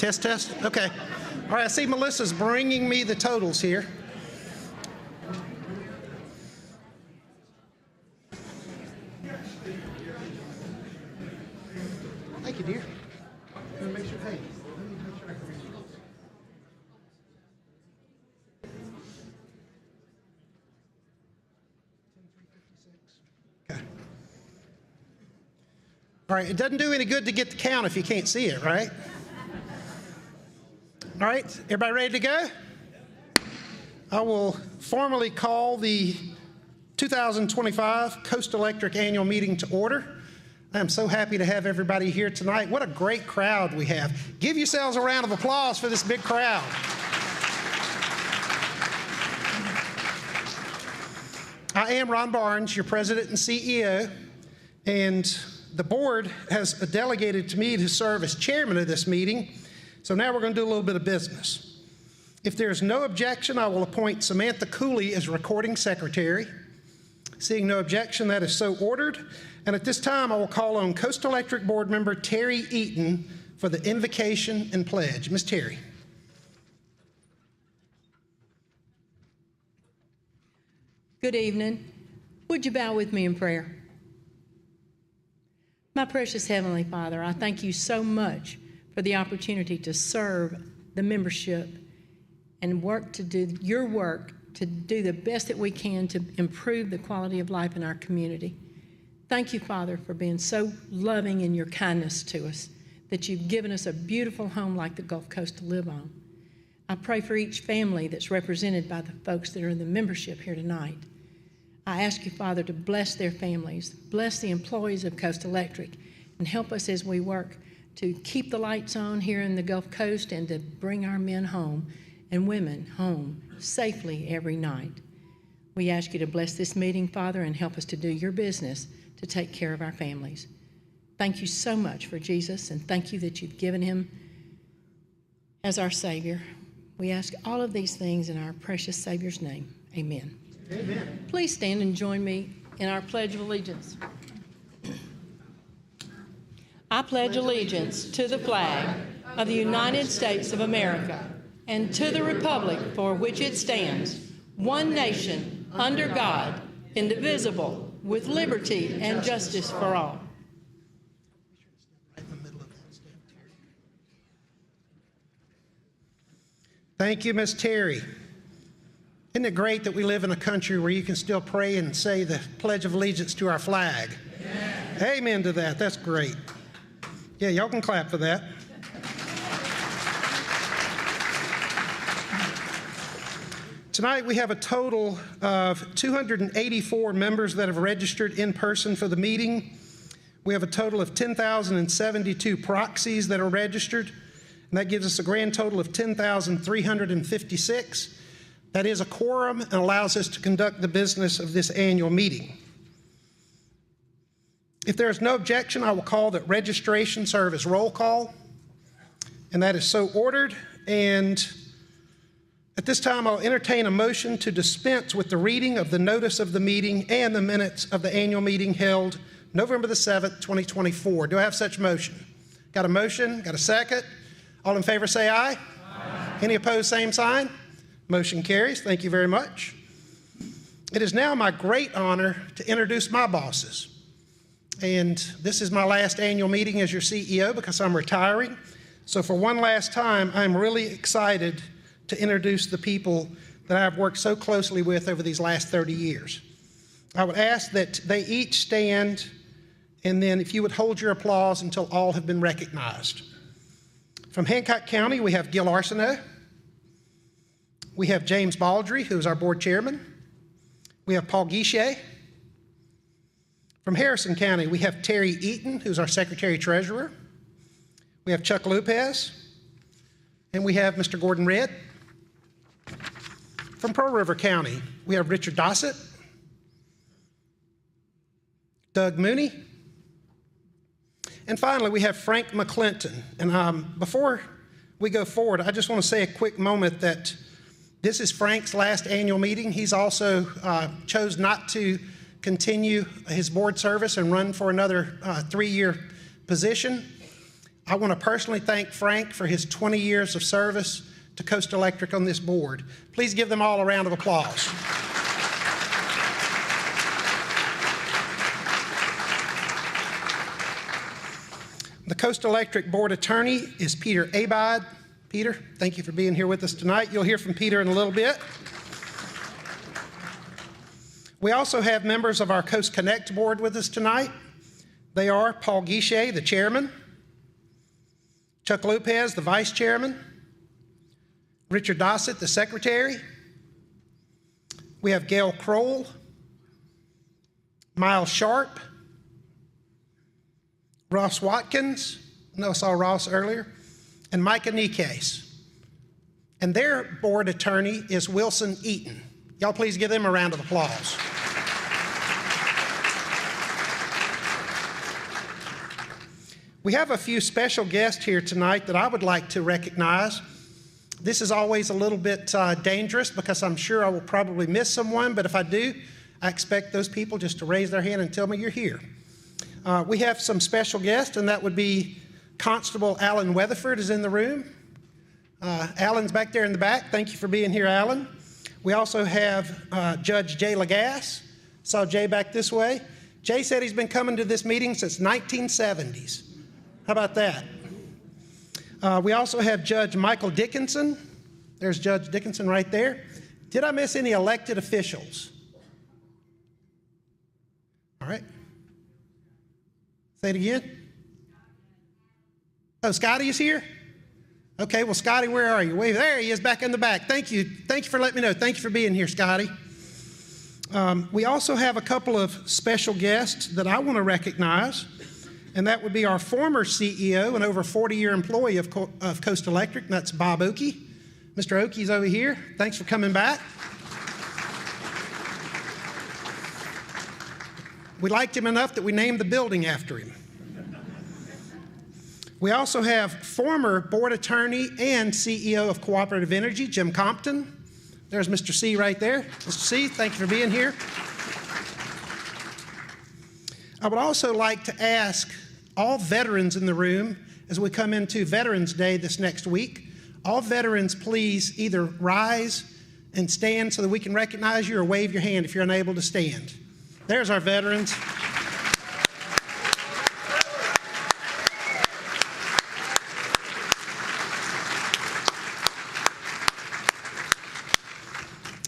Test, test. Okay. All right, I see Melissa's bringing me the totals here. Thank you, dear. Let me make sure, hey, let me make sure I can read you. Okay. All right, it doesn't do any good to get the count if you can't see it, right? All right, everybody ready to go? I will formally call the 2025 Coast Electric Annual Meeting to order. I am so happy to have everybody here tonight. What a great crowd we have. Give yourselves a round of applause for this big crowd. I am Ron Barnes, your president and CEO, and the board has delegated to me to serve as chairman of this meeting. So now we're going to do a little bit of business. If there's no objection, I will appoint Samantha Cooley as recording secretary. Seeing no objection, that is so ordered. And at this time, I will call on Coast Electric board member Terry Eaton for the invocation and pledge. Ms. Terry. Good evening. Would you bow with me in prayer? My precious Heavenly Father, I thank you so much for the opportunity to serve the membership and work to do your work to do the best that we can to improve the quality of life in our community. Thank you, Father, for being so loving in your kindness to us, that you've given us a beautiful home like the Gulf Coast to live on. I pray for each family that's represented by the folks that are in the membership here tonight. I ask you, Father, to bless their families, bless the employees of Coast Electric, and help us as we work to keep the lights on here in the Gulf Coast and to bring our men home and women home safely every night. We ask you to bless this meeting, Father, and help us to do your business to take care of our families. Thank you so much for Jesus, and thank you that you've given him as our Savior. We ask all of these things in our precious Savior's name. Amen. Amen. Please stand and join me in our Pledge of Allegiance. I pledge allegiance to the flag of the United States of America and to the republic for which it stands, one nation, under God, indivisible, with liberty and justice for all. Thank you, Ms. Terry. Isn't it great that we live in a country where you can still pray and say the Pledge of Allegiance to our flag? Amen, Amen to that. That's great. Yeah, y'all can clap for that. Tonight we have a total of 284 members that have registered in person for the meeting. We have a total of 10,072 proxies that are registered, and that gives us a grand total of 10,356. That is a quorum and allows us to conduct the business of this annual meeting. If there is no objection, I will call that registration serve as roll call, and that is so ordered. And at this time, I'll entertain a motion to dispense with the reading of the notice of the meeting and the minutes of the annual meeting held November the 7th, 2024. Do I have such motion? Got a motion? Got a second? All in favor say aye. Aye. Any opposed, same sign? Motion carries. Thank you very much. It is now my great honor to introduce my bosses. And this is my last annual meeting as your CEO because I'm retiring. So for one last time, I'm really excited to introduce the people that I've worked so closely with over these last 30 years. I would ask that they each stand, and then if you would hold your applause until all have been recognized. From Hancock County, we have Gil Arsenault. We have James Baldry, who is our board chairman. We have Paul Guichet. From Harrison County, we have Terry Eaton, who's our secretary-treasurer. We have Chuck Lopez. And we have Mr. Gordon Redd. From Pearl River County, we have Richard Dossett, Doug Mooney, and finally, we have Frank McClinton. And before we go forward, I just want to say a quick moment that this is Frank's last annual meeting. He's also chose not to continue his board service and run for another 3-year position. I want to personally thank Frank for his 20 years of service to Coast Electric on this board. Please give them all a round of applause. The Coast Electric Board Attorney is Peter Abide. Peter, thank you for being here with us tonight. You'll hear from Peter in a little bit. We also have members of our CoastConnect board with us tonight. They are Paul Guichet, the chairman, Chuck Lopez, the vice chairman, Richard Dossett, the secretary. We have Gail Kroll, Miles Sharp, Ross Watkins, I know I saw Ross earlier, and Micah Nikes. And their board attorney is Wilson Eaton. Y'all please give them a round of applause. We have a few special guests here tonight that I would like to recognize. This is always a little bit dangerous because I'm sure I will probably miss someone, but if I do, I expect those people just to raise their hand and tell me you're here. We have some special guests, and that would be Constable Alan Weatherford is in the room. Alan's back there in the back. Thank you for being here, Alan. We also have Judge Jay Lagasse. Saw Jay back this way. Jay said he's been coming to this meeting since 1970s. How about that? We also have Judge Michael Dickinson. There's Judge Dickinson right there. Did I miss any elected officials? All right. Say it again. Oh, Scotty is here? Okay, well, Scotty, where are you? Wait, there he is back in the back. Thank you. Thank you for letting me know. Thank you for being here, Scotty. We also have a couple of special guests that I want to recognize, and that would be our former CEO and over 40-year employee of Coast Electric, and that's Bob Oakey. Mr. Oakey's over here. Thanks for coming back. We liked him enough that we named the building after him. We also have former board attorney and CEO of Cooperative Energy, Jim Compton. There's Mr. C right there. Mr. C, thank you for being here. I would also like to ask all veterans in the room, as we come into Veterans Day this next week, all veterans please either rise and stand so that we can recognize you, or wave your hand if you're unable to stand. There's our veterans.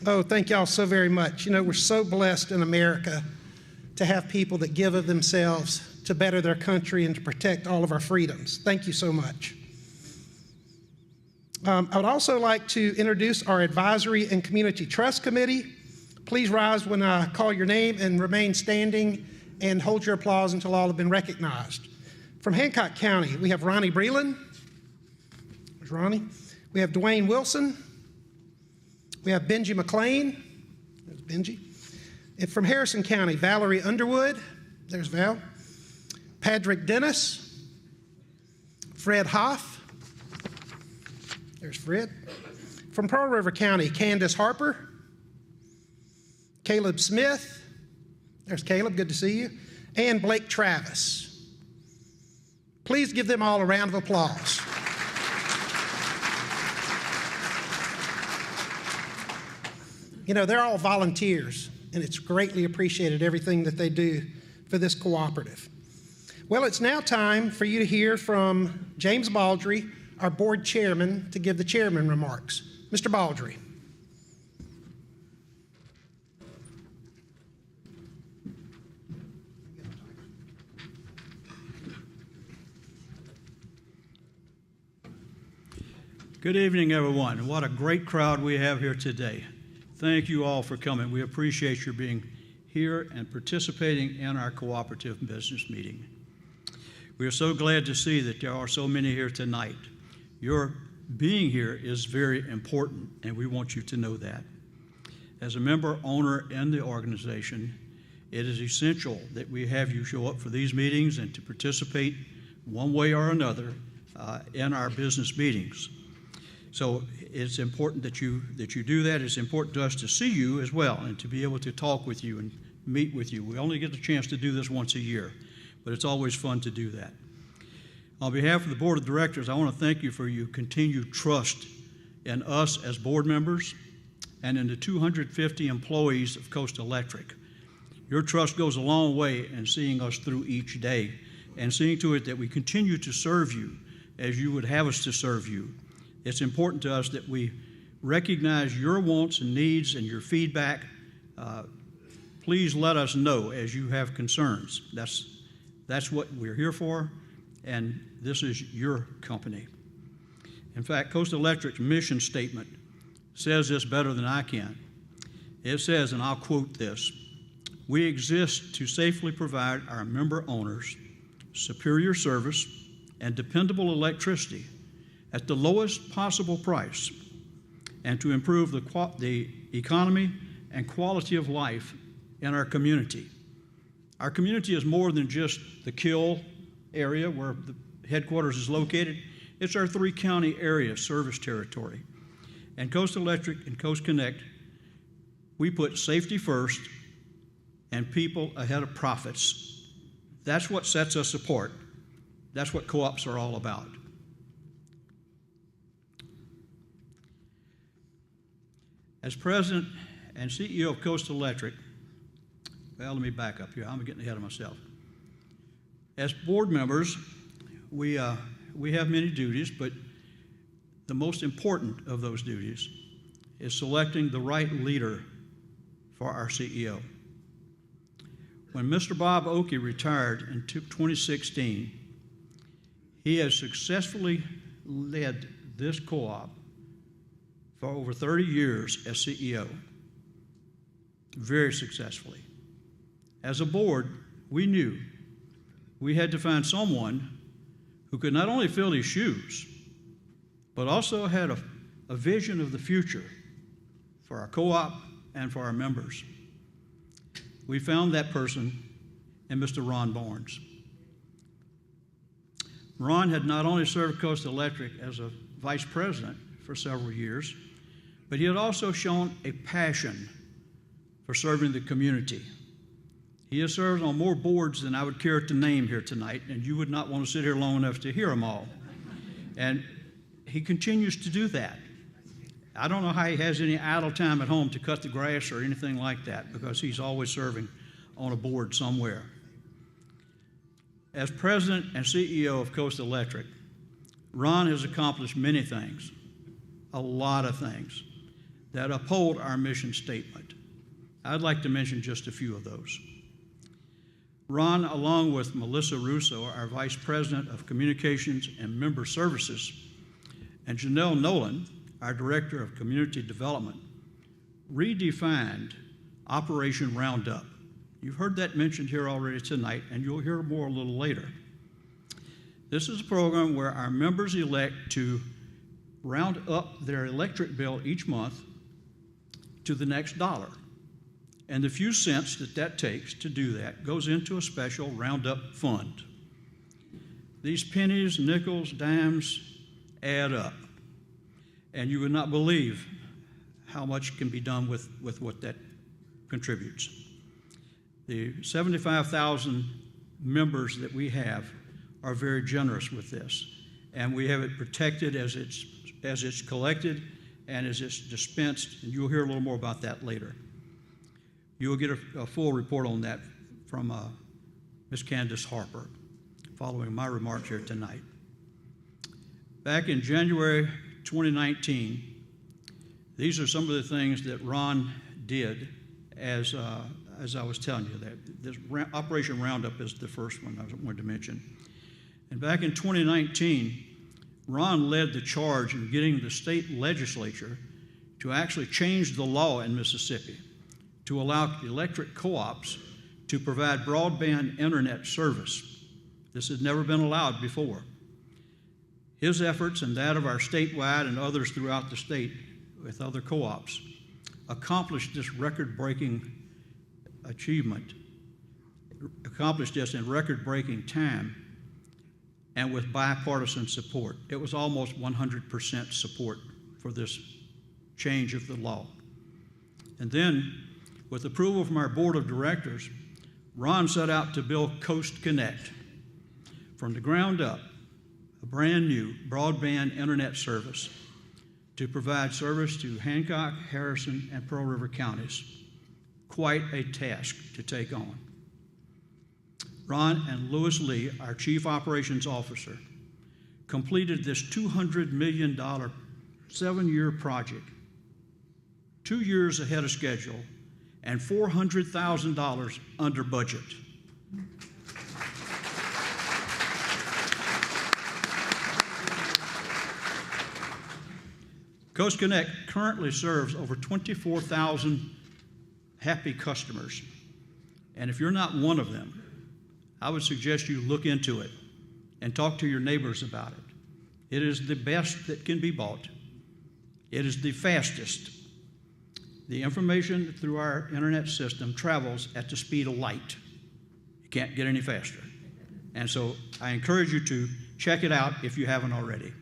Oh, thank y'all so very much. You know, we're so blessed in America to have people that give of themselves to better their country and to protect all of our freedoms. Thank you so much. I would also like to introduce our Advisory and Community Trust Committee. Please rise when I call your name and remain standing and hold your applause until all have been recognized. From Hancock County, we have Ronnie Breland. There's Ronnie. We have Dwayne Wilson. We have Benji McLean. There's Benji. And from Harrison County, Valerie Underwood. There's Val. Patrick Dennis. Fred Hoff. There's Fred. From Pearl River County, Candace Harper. Caleb Smith. There's Caleb, good to see you. And Blake Travis. Please give them all a round of applause. You know, they're all volunteers, and it's greatly appreciated, everything that they do for this cooperative. Well, it's now time for you to hear from James Baldry, our board chairman, to give the chairman remarks. Mr. Baldry. Good evening, everyone. What a great crowd we have here today. Thank you all for coming. We appreciate your being here and participating in our cooperative business meeting. We are so glad to see that there are so many here tonight. Your being here is very important, and we want you to know that. As a member owner in the organization, it is essential that we have you show up for these meetings and to participate one way or another in our business meetings. So it's important that you do that. It's important to us to see you as well and to be able to talk with you and meet with you. We only get the chance to do this once a year, but it's always fun to do that. On behalf of the Board of Directors, I want to thank you for your continued trust in us as board members and in the 250 employees of Coast Electric. Your trust goes a long way in seeing us through each day and seeing to it that we continue to serve you as you would have us to serve you. It's important to us that we recognize your wants and needs and your feedback. Please let us know as you have concerns. That's what we're here for, and this is your company. In fact, Coast Electric's mission statement says this better than I can. It says, and I'll quote this, "We exist to safely provide our member owners superior service and dependable electricity at the lowest possible price, and to improve the economy and quality of life in our community." Our community is more than just the Kill area where the headquarters is located. It's our 3-county area service territory. And Coast Electric and CoastConnect, we put safety first and people ahead of profits. That's what sets us apart. That's what co-ops are all about. As President and CEO of Coast Electric, well, let me back up here. I'm getting ahead of myself. As board members, we have many duties, but the most important of those duties is selecting the right leader for our CEO. When Mr. Bob Oakey retired in 2016, he has successfully led this co-op for over 30 years as CEO, very successfully. As a board, we knew we had to find someone who could not only fill his shoes, but also had a vision of the future for our co-op and for our members. We found that person in Mr. Ron Barnes. Ron had not only served Coast Electric as a vice president for several years, but he had also shown a passion for serving the community. He has served on more boards than I would care to name here tonight, and you would not want to sit here long enough to hear them all. And he continues to do that. I don't know how he has any idle time at home to cut the grass or anything like that, because he's always serving on a board somewhere. As president and CEO of Coast Electric, Ron has accomplished many things, a lot of things, that uphold our mission statement. I'd like to mention just a few of those. Ron, along with Melissa Russo, our Vice President of Communications and Member Services, and Janelle Nolan, our Director of Community Development, redefined Operation Roundup. You've heard that mentioned here already tonight, and you'll hear more a little later. This is a program where our members elect to round up their electric bill each month to the next dollar. And the few cents that takes to do that goes into a special Roundup fund. These pennies, nickels, dimes add up. And you would not believe how much can be done with what that contributes. The 75,000 members that we have are very generous with this. And we have it protected as it's collected and as it's dispensed. And you'll hear a little more about that later. You will get a full report on that from Ms. Candace Harper following my remarks here tonight. Back in January 2019, these are some of the things that Ron did as I was telling you. That this Operation Roundup is the first one I wanted to mention. And back in 2019, Ron led the charge in getting the state legislature to actually change the law in Mississippi to allow electric co-ops to provide broadband internet service. This had never been allowed before. His efforts and that of our statewide and others throughout the state with other co-ops accomplished this record-breaking achievement, accomplished this in record-breaking time and with bipartisan support. It was almost 100% support for this change of the law. And then, with approval from our board of directors, Ron set out to build CoastConnect from the ground up a brand new broadband internet service to provide service to Hancock, Harrison, and Pearl River counties. Quite a task to take on. Ron and Louis Lee, our Chief Operations Officer, completed this $200 million 7-year project 2 years ahead of schedule and $400,000 under budget. CoastConnect currently serves over 24,000 happy customers. And if you're not one of them, I would suggest you look into it and talk to your neighbors about it. It is the best that can be bought. It is the fastest. The information through our internet system travels at the speed of light. You can't get any faster. And so I encourage you to check it out if you haven't already.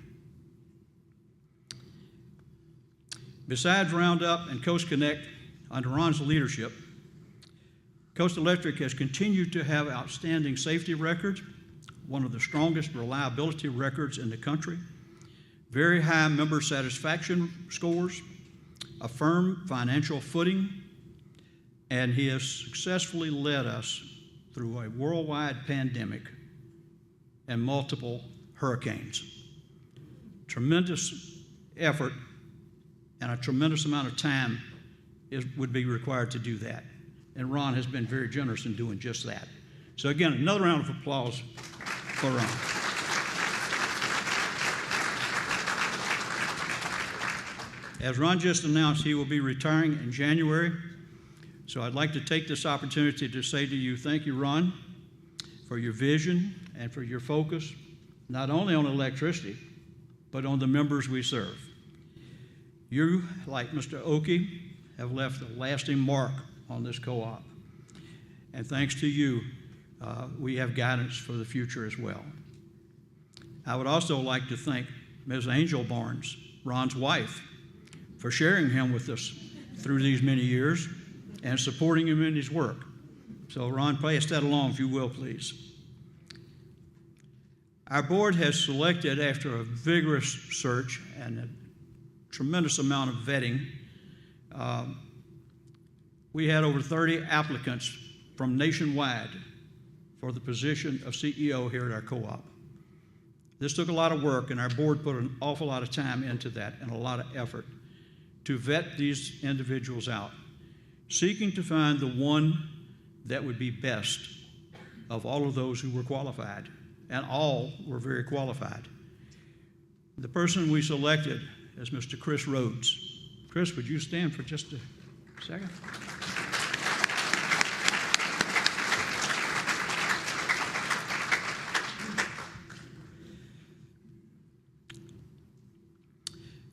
Besides Roundup and CoastConnect, under Ron's leadership, Coast Electric has continued to have outstanding safety records, one of the strongest reliability records in the country, very high member satisfaction scores, a firm financial footing, and he has successfully led us through a worldwide pandemic and multiple hurricanes. Tremendous effort and a tremendous amount of time would be required to do that. And Ron has been very generous in doing just that. So again, another round of applause for Ron. As Ron just announced, he will be retiring in January. So I'd like to take this opportunity to say to you, thank you, Ron, for your vision and for your focus, not only on electricity, but on the members we serve. You, like Mr. Oakey, have left a lasting mark on this co-op. And thanks to you, we have guidance for the future as well. I would also like to thank Ms. Angel Barnes, Ron's wife, for sharing him with us through these many years and supporting him in his work. So Ron, pass that along if you will, please. Our board has selected, after a vigorous search and a tremendous amount of vetting, we had over 30 applicants from nationwide for the position of CEO here at our co-op. This took a lot of work, and our board put an awful lot of time into that and a lot of effort to vet these individuals out, seeking to find the one that would be best of all of those who were qualified, and all were very qualified. The person we selected is Mr. Chris Rhodes. Chris, would you stand for just a second?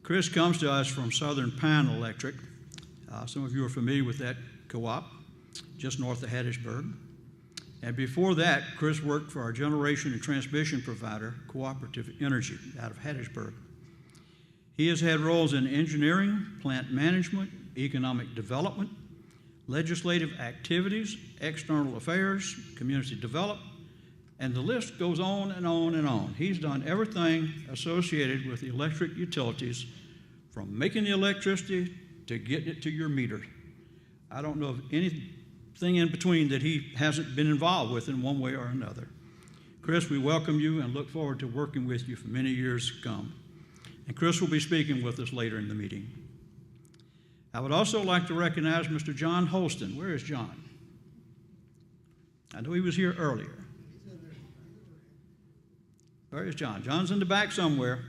Chris comes to us from Southern Pine Electric. Some of you are familiar with that co-op, just north of Hattiesburg. And before that, Chris worked for our generation and transmission provider, Cooperative Energy, out of Hattiesburg. He has had roles in engineering, plant management, economic development, legislative activities, external affairs, community development, and the list goes on and on and on. He's done everything associated with the electric utilities, from making the electricity to getting it to your meter. I don't know of anything in between that he hasn't been involved with in one way or another. Chris, we welcome you and look forward to working with you for many years to come. And Chris will be speaking with us later in the meeting. I would also like to recognize Mr. John Holston. Where is John? I know he was here earlier. Where is John? John's in the back somewhere.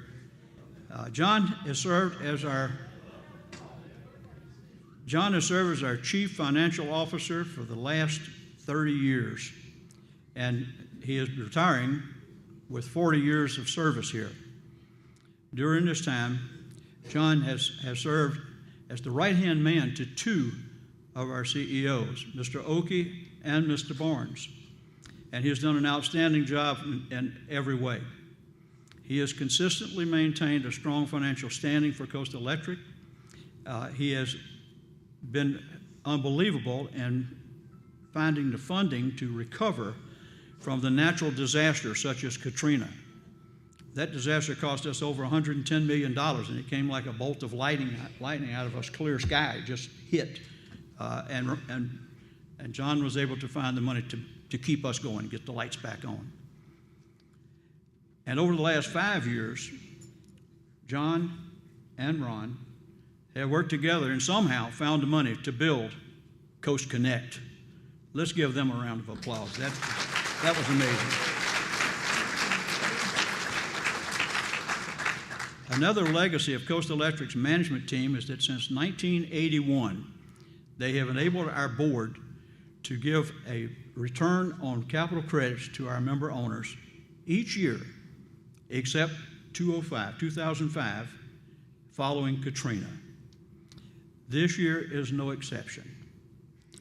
John has served as our Chief Financial Officer for the last 30 years, and he is retiring with 40 years of service here. During this time, John has served as the right-hand man to two of our CEOs, Mr. Oakey and Mr. Barnes, and he has done an outstanding job in every way. He has consistently maintained a strong financial standing for Coast Electric. He has been unbelievable in finding the funding to recover from the natural disasters such as Katrina. That disaster cost us over $110 million, and it came like a bolt of lightning out of a clear sky. It just hit. And John was able to find the money to keep us going, get the lights back on. And over the last 5 years, John and Ron have worked together and somehow found the money to build CoastConnect. Let's give them a round of applause. That was amazing. Another legacy of Coast Electric's management team is that since 1981, they have enabled our board to give a return on capital credits to our member owners each year, except 2005, following Katrina. This year is no exception.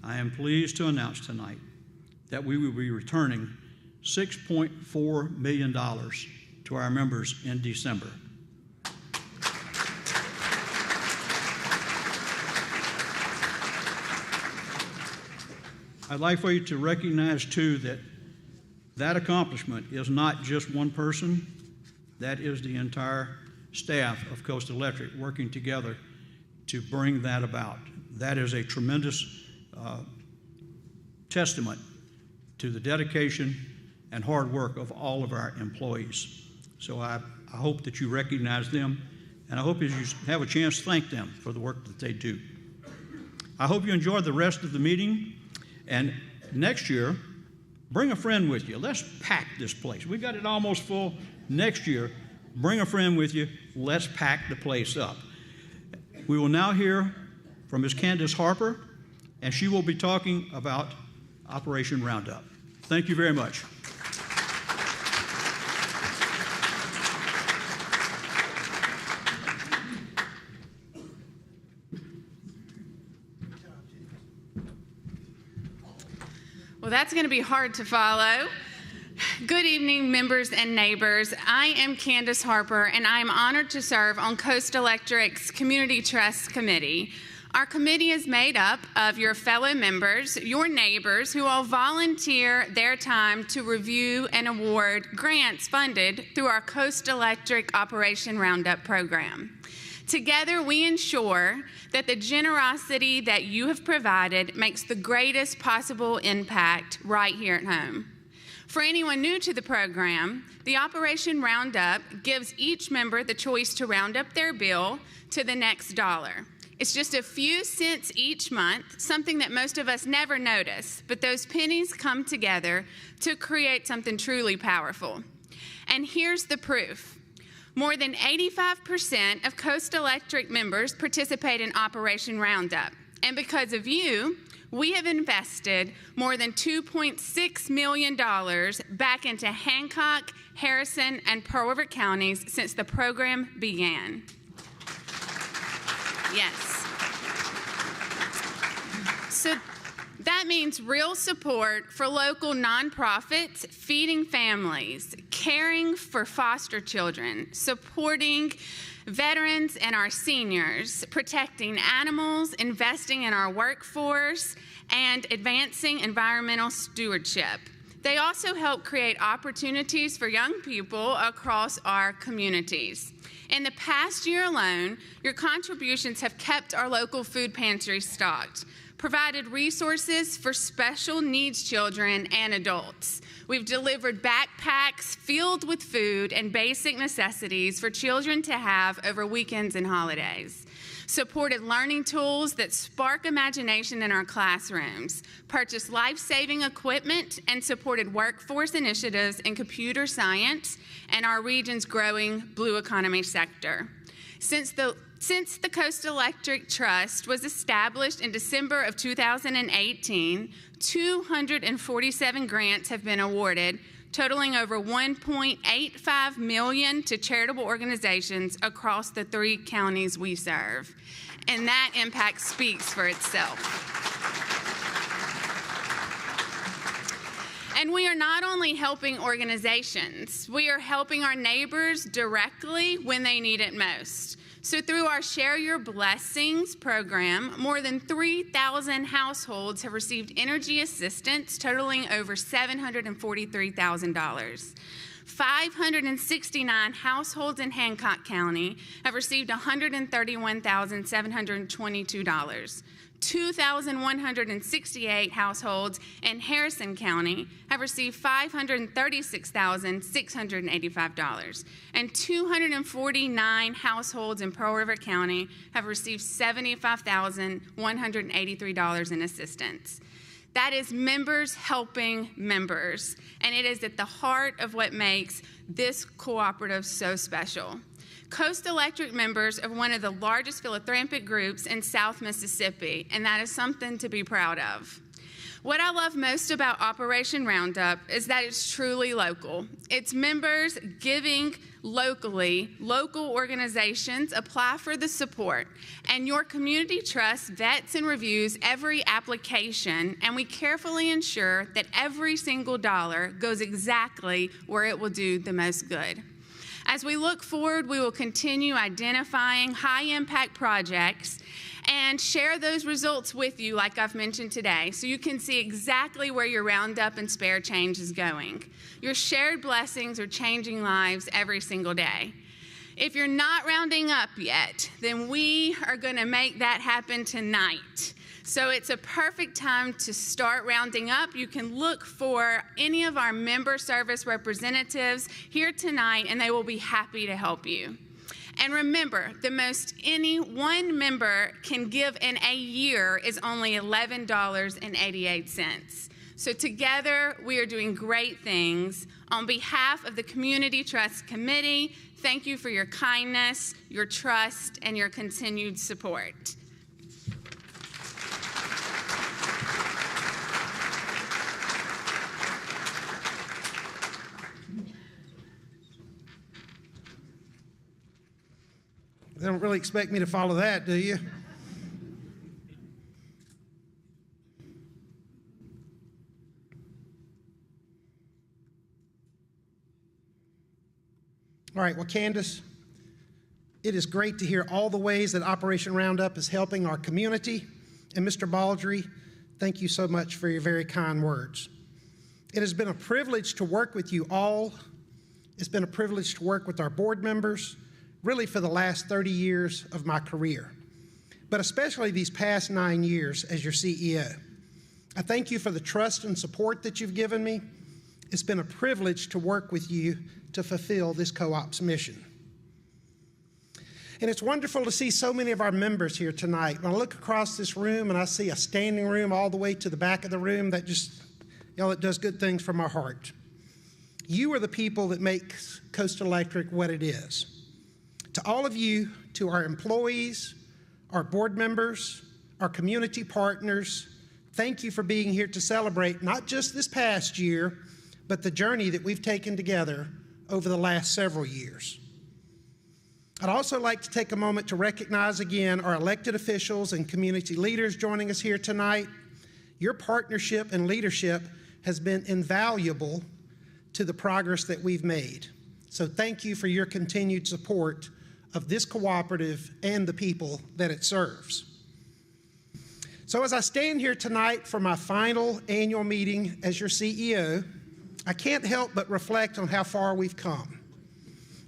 I am pleased to announce tonight that we will be returning $6.4 million to our members in December. I'd like for you to recognize, too, that accomplishment is not just one person. That is the entire staff of Coast Electric working together to bring that about. That is a tremendous testament to the dedication and hard work of all of our employees. So I hope that you recognize them, and I hope you have a chance to thank them for the work that they do. I hope you enjoy the rest of the meeting, and next year, bring a friend with you. Let's pack this place. We got it almost full. Next year, bring a friend with you. Let's pack the place up. We will now hear from Ms. Candace Harper, and she will be talking about Operation Roundup. Thank you very much. Well, that's going to be hard to follow. Good evening, members and neighbors. I am Candace Harper, and I am honored to serve on Coast Electric's Community Trust Committee. Our committee is made up of your fellow members, your neighbors, who all volunteer their time to review and award grants funded through our Coast Electric Operation Roundup program. Together, we ensure that the generosity that you have provided makes the greatest possible impact right here at home. For anyone new to the program, the Operation Roundup gives each member the choice to round up their bill to the next dollar. It's just a few cents each month, something that most of us never notice, but those pennies come together to create something truly powerful. And here's the proof. More than 85% of Coast Electric members participate in Operation Roundup. And because of you, we have invested more than $2.6 million back into Hancock, Harrison, and Pearl River counties since the program began. Yes. So that means real support for local nonprofits, feeding families, caring for foster children, supporting veterans and our seniors, protecting animals, investing in our workforce, and advancing environmental stewardship. They also help create opportunities for young people across our communities. In the past year alone, your contributions have kept our local food pantry stocked, provided resources for special needs children and adults. We've delivered backpacks filled with food and basic necessities for children to have over weekends and holidays, supported learning tools that spark imagination in our classrooms, purchased life-saving equipment, and supported workforce initiatives in computer science and our region's growing blue economy sector. Since the Coast Electric Trust was established in December of 2018, 247 grants have been awarded, totaling over $1.85 million to charitable organizations across the 3 counties we serve. And that impact speaks for itself. And we are not only helping organizations, we are helping our neighbors directly when they need it most. So through our Share Your Blessings program, more than 3,000 households have received energy assistance totaling over $743,000. 569 households in Hancock County have received $131,722. 2,168 households in Harrison County have received $536,685, and 249 households in Pearl River County have received $75,183 in assistance. That is members helping members, and it is at the heart of what makes this cooperative so special. Coast Electric members are one of the largest philanthropic groups in South Mississippi, and that is something to be proud of. What I love most about Operation Roundup is that it's truly local. It's members giving locally. Local organizations apply for the support, and your community trust vets and reviews every application, and we carefully ensure that every single dollar goes exactly where it will do the most good. As we look forward, we will continue identifying high-impact projects and share those results with you like I've mentioned today, so you can see exactly where your Roundup and Spare change is going. Your shared blessings are changing lives every single day. If you're not rounding up yet, then we are going to make that happen tonight. So it's a perfect time to start rounding up. You can look for any of our member service representatives here tonight, and they will be happy to help you. And remember, the most any one member can give in a year is only $11.88. So together, we are doing great things. On behalf of the Community Trust Committee, thank you for your kindness, your trust, and your continued support. You don't really expect me to follow that, do you? All right, well, Candace, it is great to hear all the ways that Operation Roundup is helping our community. And Mr. Baldry, thank you so much for your very kind words. It has been a privilege to work with you all. It's been a privilege to work with our board members, really for the last 30 years of my career, but especially these past 9 years as your CEO. I thank you for the trust and support that you've given me. It's been a privilege to work with you to fulfill this co-op's mission. And it's wonderful to see so many of our members here tonight. When I look across this room and I see a standing room all the way to the back of the room, that just, it does good things for my heart. You are the people that make Coast Electric what it is. To all of you, to our employees, our board members, our community partners, thank you for being here to celebrate not just this past year, but the journey that we've taken together over the last several years. I'd also like to take a moment to recognize again our elected officials and community leaders joining us here tonight. Your partnership and leadership has been invaluable to the progress that we've made. So thank you for your continued support of this cooperative and the people that it serves. So as I stand here tonight for my final annual meeting as your CEO, I can't help but reflect on how far we've come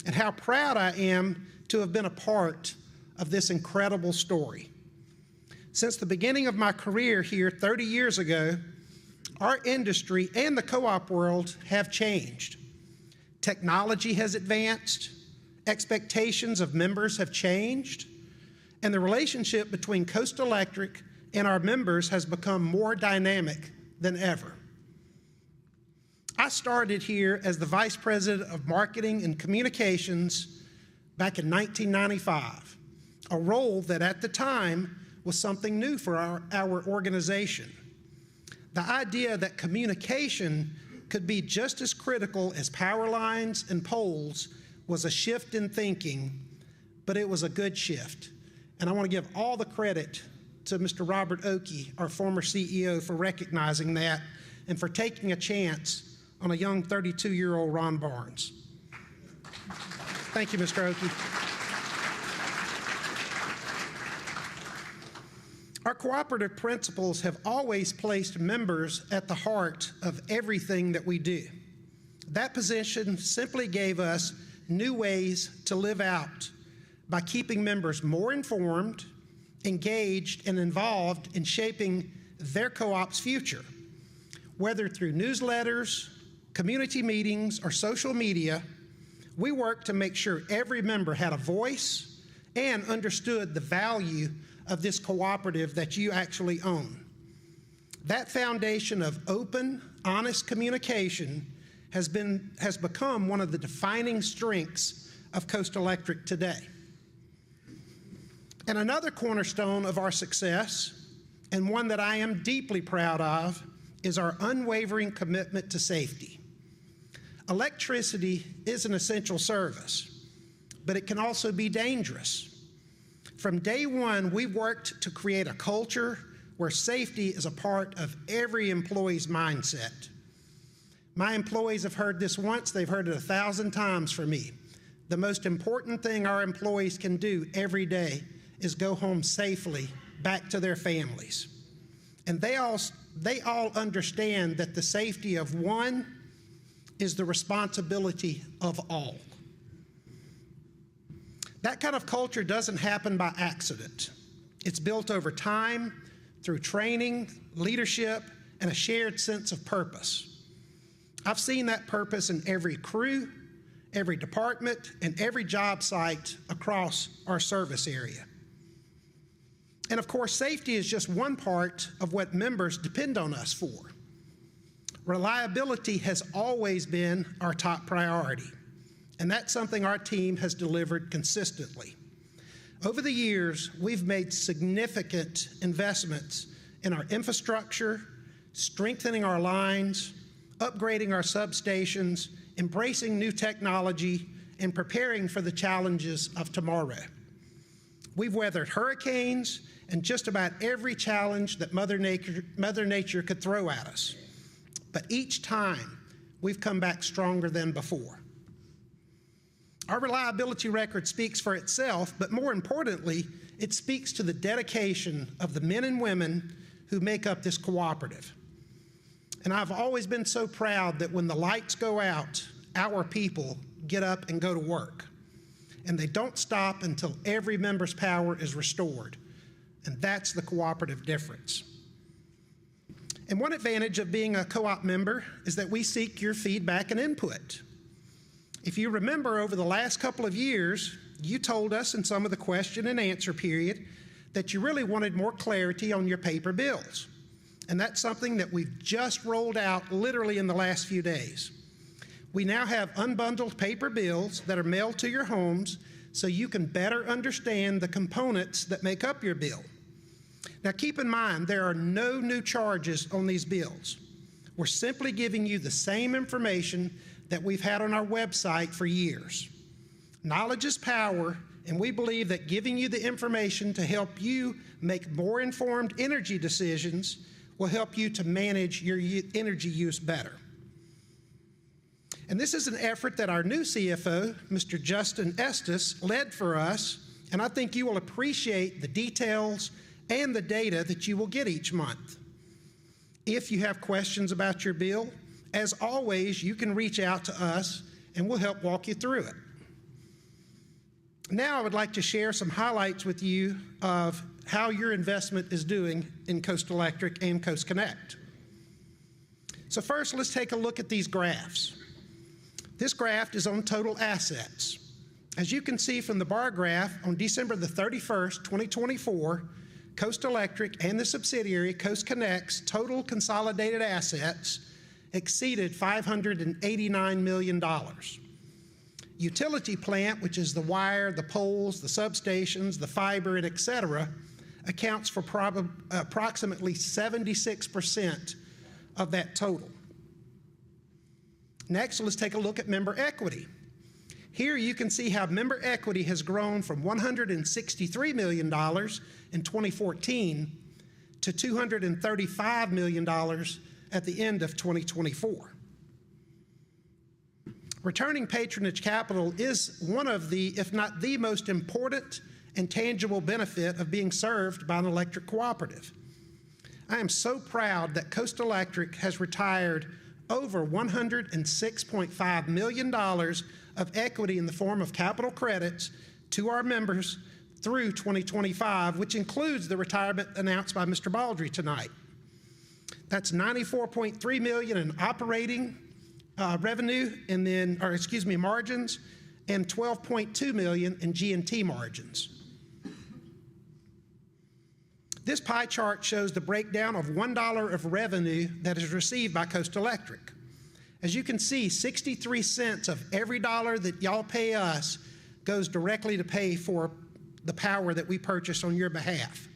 and how proud I am to have been a part of this incredible story. Since the beginning of my career here 30 years ago, our industry and the co-op world have changed. Technology has advanced, expectations of members have changed, and the relationship between Coast Electric and our members has become more dynamic than ever. I started here as the Vice President of Marketing and Communications back in 1995, a role that at the time was something new for our organization. The idea that communication could be just as critical as power lines and poles was a shift in thinking, but it was a good shift. And I want to give all the credit to Mr. Robert Oakey, our former CEO, for recognizing that and for taking a chance on a young 32-year-old Ron Barnes. Thank you, Mr. Oakey. Our cooperative principles have always placed members at the heart of everything that we do. That position simply gave us new ways to live out by keeping members more informed, engaged, and involved in shaping their co-op's future. Whether through newsletters, community meetings, or social media, we worked to make sure every member had a voice and understood the value of this cooperative that you actually own. That foundation of open, honest communication has become one of the defining strengths of Coast Electric today. And another cornerstone of our success, and one that I am deeply proud of, is our unwavering commitment to safety. Electricity is an essential service, but it can also be dangerous. From day one, we've worked to create a culture where safety is a part of every employee's mindset. My employees have heard this once, they've heard it 1,000 times from me. The most important thing our employees can do every day is go home safely back to their families. And they all understand that the safety of one is the responsibility of all. That kind of culture doesn't happen by accident. It's built over time through training, leadership, and a shared sense of purpose. I've seen that purpose in every crew, every department, and every job site across our service area. And of course, safety is just one part of what members depend on us for. Reliability has always been our top priority, and that's something our team has delivered consistently. Over the years, we've made significant investments in our infrastructure, strengthening our lines, upgrading our substations, embracing new technology, and preparing for the challenges of tomorrow. We've weathered hurricanes and just about every challenge that Mother Nature could throw at us. But each time, we've come back stronger than before. Our reliability record speaks for itself, but more importantly, it speaks to the dedication of the men and women who make up this cooperative. And I've always been so proud that when the lights go out, our people get up and go to work. And they don't stop until every member's power is restored. And that's the cooperative difference. And one advantage of being a co-op member is that we seek your feedback and input. If you remember, over the last couple of years, you told us in some of the question and answer period that you really wanted more clarity on your paper bills. And that's something that we've just rolled out literally in the last few days. We now have unbundled paper bills that are mailed to your homes so you can better understand the components that make up your bill. Now keep in mind, there are no new charges on these bills. We're simply giving you the same information that we've had on our website for years. Knowledge is power, and we believe that giving you the information to help you make more informed energy decisions will help you to manage your energy use better. And this is an effort that our new CFO, Mr. Justin Estes, led for us, and I think you will appreciate the details and the data that you will get each month. If you have questions about your bill, as always, you can reach out to us and we'll help walk you through it. Now I would like to share some highlights with you of how your investment is doing in Coast Electric and CoastConnect. So first, let's take a look at these graphs. This graph is on total assets. As you can see from the bar graph, on December the 31st, 2024, Coast Electric and the subsidiary CoastConnect's total consolidated assets exceeded $589 million. Utility plant, which is the wire, the poles, the substations, the fiber, and et cetera, accounts for approximately 76% of that total. Next, let's take a look at member equity. Here you can see how member equity has grown from $163 million in 2014 to $235 million at the end of 2024. Returning patronage capital is one of the, if not the most important and tangible benefit of being served by an electric cooperative. I am so proud that Coast Electric has retired over $106.5 million of equity in the form of capital credits to our members through 2025, which includes the retirement announced by Mr. Baldry tonight. That's $94.3 million in operating revenue, and then, margins, and $12.2 million in G&T margins. This pie chart shows the breakdown of $1 of revenue that is received by Coast Electric. As you can see, 63 cents of every dollar that y'all pay us goes directly to pay for the power that we purchase on your behalf.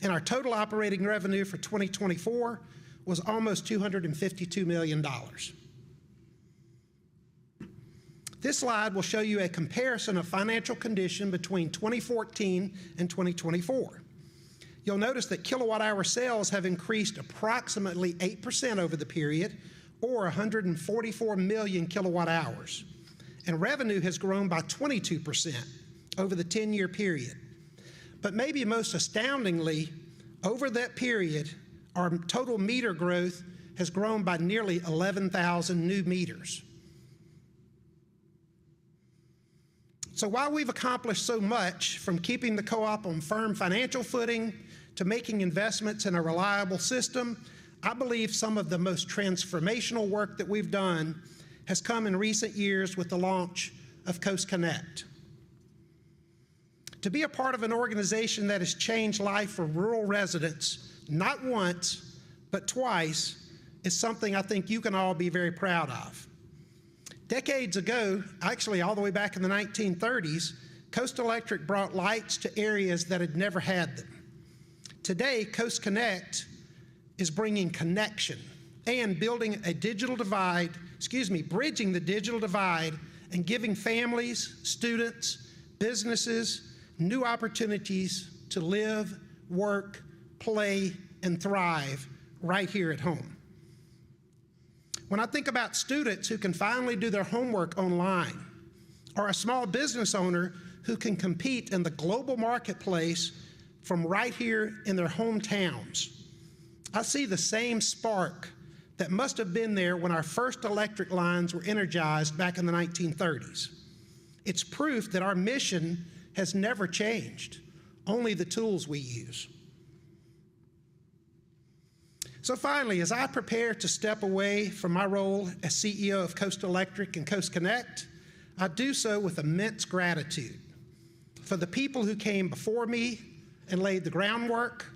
And our total operating revenue for 2024 was almost $252 million. This slide will show you a comparison of financial condition between 2014 and 2024. You'll notice that kilowatt-hour sales have increased approximately 8% over the period, or 144 million kilowatt-hours. And revenue has grown by 22% over the 10-year period. But maybe most astoundingly, over that period, our total meter growth has grown by nearly 11,000 new meters. So while we've accomplished so much, from keeping the co-op on firm financial footing to making investments in a reliable system, I believe some of the most transformational work that we've done has come in recent years with the launch of CoastConnect. To be a part of an organization that has changed life for rural residents, not once, but twice, is something I think you can all be very proud of. Decades ago, actually all the way back in the 1930s, Coast Electric brought lights to areas that had never had them. Today, CoastConnect is bringing connection and building a digital divide, bridging the digital divide and giving families, students, businesses, new opportunities to live, work, play, and thrive right here at home. When I think about students who can finally do their homework online, or a small business owner who can compete in the global marketplace from right here in their hometowns, I see the same spark that must have been there when our first electric lines were energized back in the 1930s. It's proof that our mission has never changed, only the tools we use. So finally, as I prepare to step away from my role as CEO of Coast Electric and CoastConnect, I do so with immense gratitude for the people who came before me and laid the groundwork,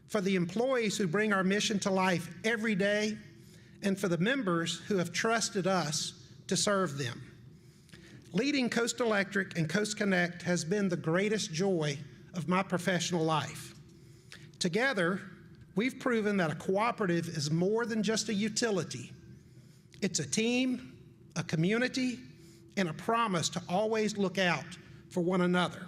for the employees who bring our mission to life every day, and for the members who have trusted us to serve them. Leading Coast Electric and CoastConnect has been the greatest joy of my professional life. Together, we've proven that a cooperative is more than just a utility. It's a team, a community, and a promise to always look out for one another.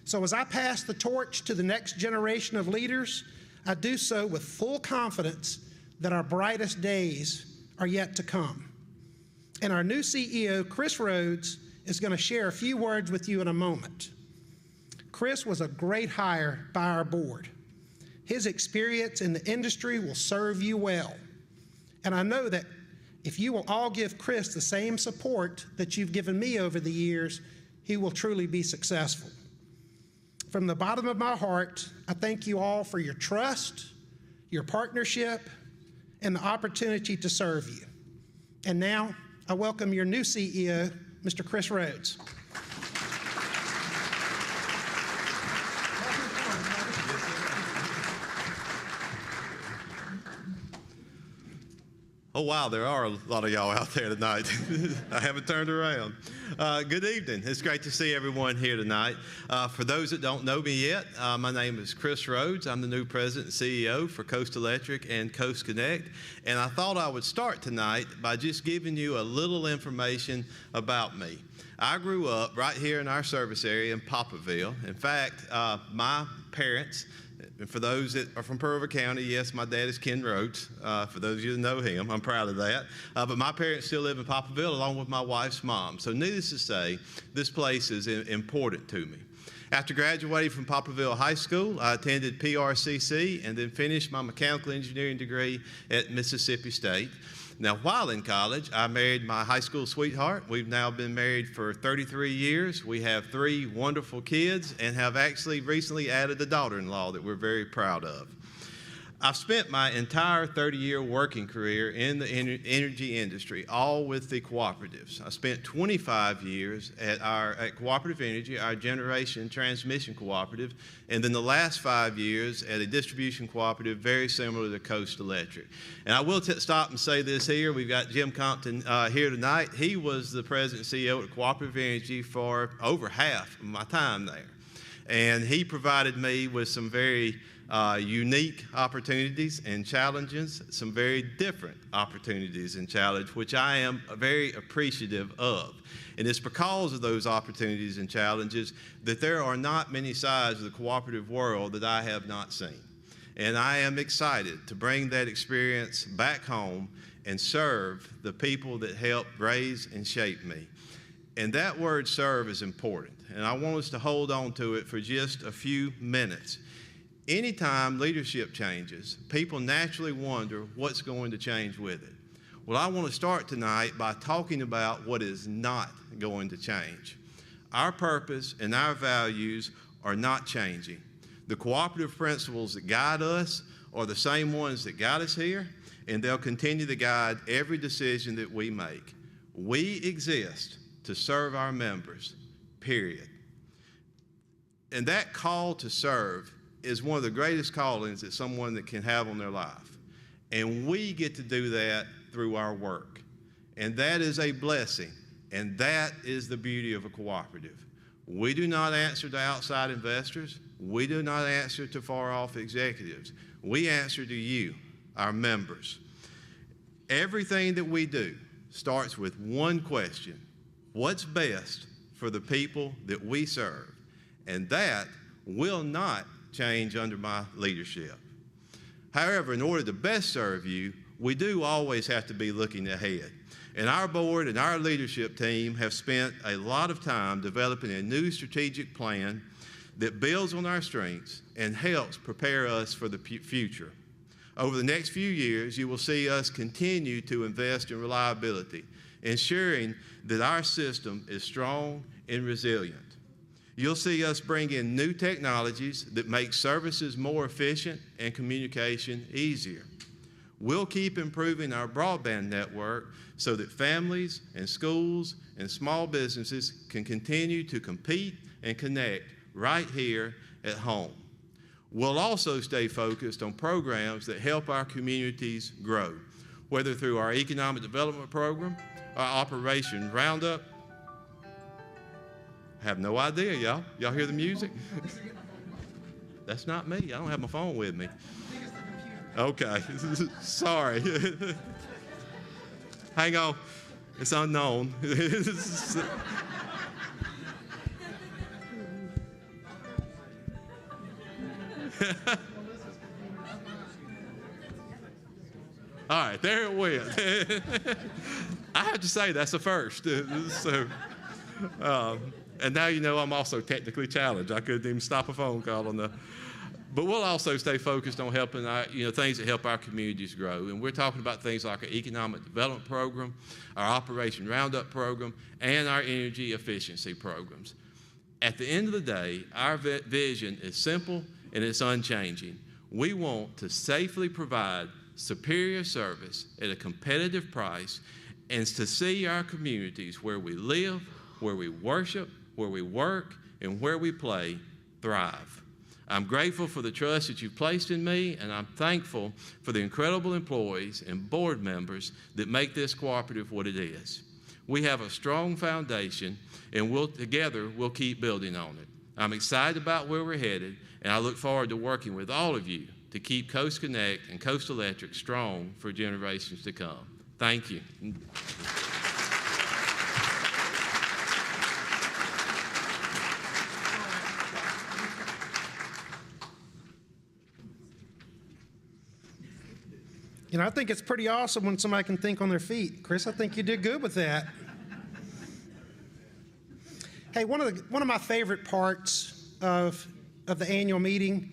So as I pass the torch to the next generation of leaders, I do so with full confidence that our brightest days are yet to come. And our new CEO, Chris Rhodes, is going to share a few words with you in a moment. Chris was a great hire by our board. His experience in the industry will serve you well. And I know that if you will all give Chris the same support that you've given me over the years, he will truly be successful. From the bottom of my heart, I thank you all for your trust, your partnership, and the opportunity to serve you. And now, I welcome your new CEO, Mr. Chris Rhodes. Oh, wow, there are a lot of y'all out there tonight. I haven't turned around. Good evening. It's great to see everyone here tonight. For those that don't know me yet, my name is Chris Rhodes. I'm the new president and CEO for Coast Electric and CoastConnect. And I thought I would start tonight by just giving you a little information about me. I grew up right here in our service area in Poplarville. In fact, my parents, and for those that are from Pearl River County, yes, my dad is Ken Rhodes. For those of you that know him, I'm proud of that. But my parents still live in Poplarville along with my wife's mom. So needless to say, this place is important to me. After graduating from Poplarville High School, I attended PRCC and then finished my mechanical engineering degree at Mississippi State. Now, while in college, I married my high school sweetheart. We've now been married for 33 years. We have 3 wonderful kids and have actually recently added a daughter-in-law that we're very proud of. I've spent my entire 30-year working career in the energy industry, all with the cooperatives. I spent 25 years at Cooperative Energy, our generation transmission cooperative, and then the last 5 years at a distribution cooperative very similar to Coast Electric. And I will stop and say this here. We've got Jim Compton here tonight. He was the president and CEO at Cooperative Energy for over half of my time there. And he provided me with some very unique opportunities and challenges, some very different opportunities and challenges, which I am very appreciative of. And it's because of those opportunities and challenges that there are not many sides of the cooperative world that I have not seen. And I am excited to bring that experience back home and serve the people that helped raise and shape me. And that word serve is important. And I want us to hold on to it for just a few minutes. Anytime leadership changes, people naturally wonder what's going to change with it. Well, I want to start tonight by talking about what is not going to change. Our purpose and our values are not changing. The cooperative principles that guide us are the same ones that got us here, and they'll continue to guide every decision that we make. We exist to serve our members, period. And that call to serve is one of the greatest callings that someone that can have on their life. And we get to do that through our work. And that is a blessing. And that is the beauty of a cooperative. We do not answer to outside investors. We do not answer to far-off executives. We answer to you, our members. Everything that we do starts with one question: what's best for the people that we serve? And that will not change under my leadership. However, in order to best serve you, we do always have to be looking ahead. And our board and our leadership team have spent a lot of time developing a new strategic plan that builds on our strengths and helps prepare us for the future. Over the next few years, you will see us continue to invest in reliability, ensuring that our system is strong and resilient. You'll see us bring in new technologies that make services more efficient and communication easier. We'll keep improving our broadband network so that families and schools and small businesses can continue to compete and connect right here at home. We'll also stay focused on programs that help our communities grow, whether through our economic development program, our Operation Roundup. I have no idea, y'all. Y'all hear the music? That's not me. I don't have my phone with me. Okay, sorry. Hang on. It's unknown. All right, there it went. I have to say that's a first. And now you know I'm also technically challenged. I couldn't even stop a phone call on the. But we'll also stay focused on helping our, things that help our communities grow. And we're talking about things like our economic development program, our Operation Roundup program, and our energy efficiency programs. At the end of the day, our vision is simple and it's unchanging. We want to safely provide superior service at a competitive price and to see our communities where we live, where we worship, where we work, and where we play thrive. I'm grateful for the trust that you've placed in me, and I'm thankful for the incredible employees and board members that make this cooperative what it is. We have a strong foundation, and together we'll keep building on it. I'm excited about where we're headed, and I look forward to working with all of you to keep CoastConnect and Coast Electric strong for generations to come. Thank you. I think it's pretty awesome when somebody can think on their feet. Chris, I think you did good with that. Hey, one of my favorite parts of the annual meeting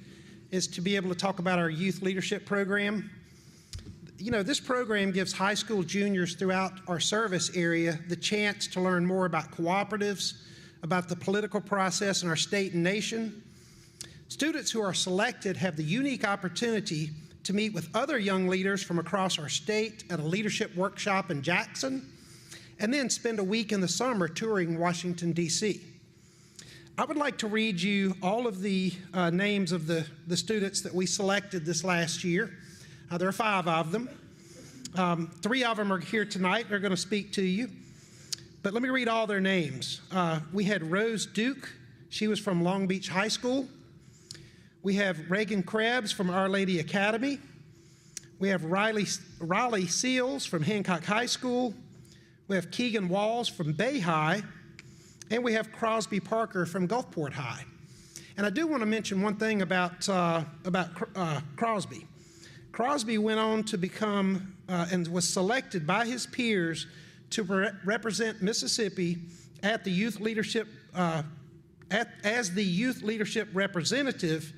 is to be able to talk about our youth leadership program. You know, this program gives high school juniors throughout our service area the chance to learn more about cooperatives, about the political process in our state and nation. Students who are selected have the unique opportunity to meet with other young leaders from across our state at a leadership workshop in Jackson, and then spend a week in the summer touring Washington, D.C. I would like to read you all of the names of the students that we selected this last year. There are 5 of them. 3 of them are here tonight. They're going to speak to you. But let me read all their names. We had Rose Duke. She was from Long Beach High School. We have Reagan Krebs from Our Lady Academy. We have Raleigh Seals from Hancock High School. We have Keegan Walls from Bay High. And we have Crosby Parker from Gulfport High. And I do want to mention one thing about Crosby. Crosby went on to become and was selected by his peers to represent Mississippi at the youth leadership as the youth leadership representative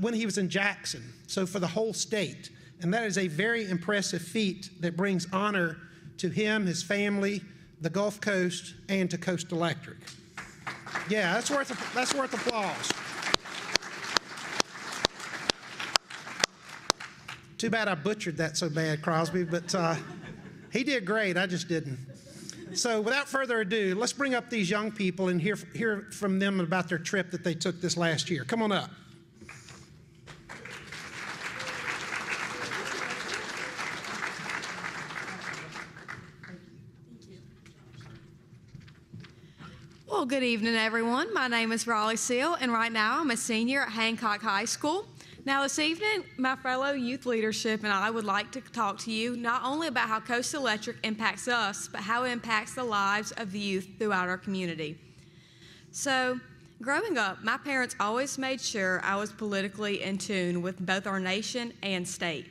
when he was in Jackson, so for the whole state. And that is a very impressive feat that brings honor to him, his family, the Gulf Coast, and to Coast Electric. Yeah, that's worth applause. Too bad I butchered that so bad, Crosby, but he did great. I just didn't. So without further ado, let's bring up these young people and hear from them about their trip that they took this last year. Come on up. Well, good evening, everyone. My name is Raleigh Seal, and right now I'm a senior at Hancock High School. Now, this evening, my fellow youth leadership and I would like to talk to you not only about how Coast Electric impacts us, but how it impacts the lives of the youth throughout our community. So, growing up, my parents always made sure I was politically in tune with both our nation and state.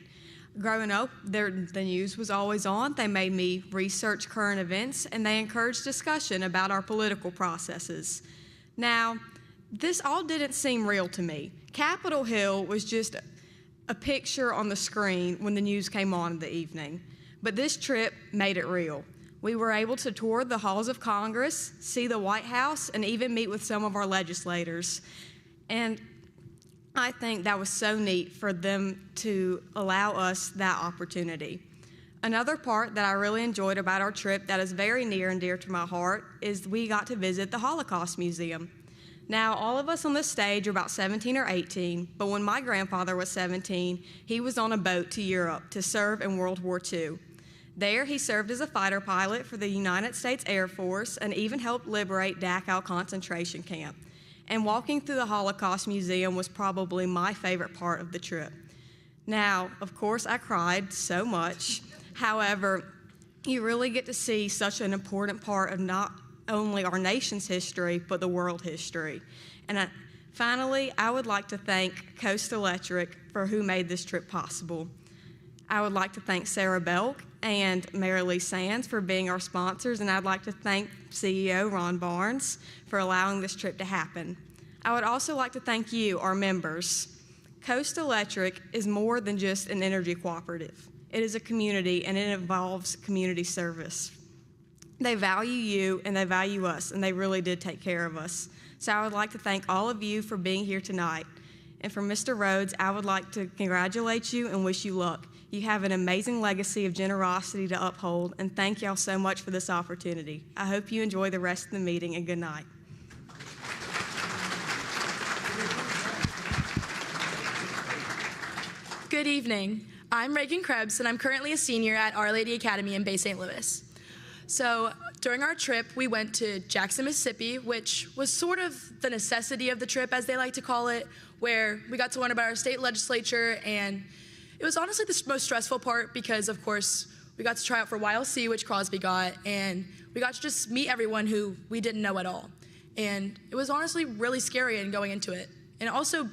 Growing up, the news was always on. They made me research current events, and they encouraged discussion about our political processes. Now, this all didn't seem real to me. Capitol Hill was just a picture on the screen when the news came on in the evening. But this trip made it real. We were able to tour the halls of Congress, see the White House, and even meet with some of our legislators. And I think that was so neat for them to allow us that opportunity. Another part that I really enjoyed about our trip that is very near and dear to my heart is we got to visit the Holocaust Museum. Now, all of us on this stage are about 17 or 18, but when my grandfather was 17, he was on a boat to Europe to serve in World War II. There, he served as a fighter pilot for the United States Air Force and even helped liberate Dachau concentration camp. And walking through the Holocaust Museum was probably my favorite part of the trip. Now, of course, I cried so much. However, you really get to see such an important part of not only our nation's history, but the world history. And finally, I would like to thank Coast Electric for who made this trip possible. I would like to thank Sarah Belk and Mary Lee Sands for being our sponsors, and I'd like to thank CEO Ron Barnes for allowing this trip to happen. I would also like to thank you, our members. Coast Electric is more than just an energy cooperative. It is a community, and it involves community service. They value you, and they value us, and they really did take care of us. So I would like to thank all of you for being here tonight. And for Mr. Rhodes, I would like to congratulate you and wish you luck. You have an amazing legacy of generosity to uphold, and thank y'all so much for this opportunity. I hope you enjoy the rest of the meeting, and good night. Good evening. I'm Reagan Krebs, and I'm currently a senior at Our Lady Academy in Bay St. Louis. So during our trip, we went to Jackson, Mississippi, which was sort of the necessity of the trip, as they like to call it, where we got to learn about our state legislature, and it was honestly the most stressful part because, of course, we got to try out for YLC, which Crosby got, and we got to just meet everyone who we didn't know at all. And it was honestly really scary in going into it. And also,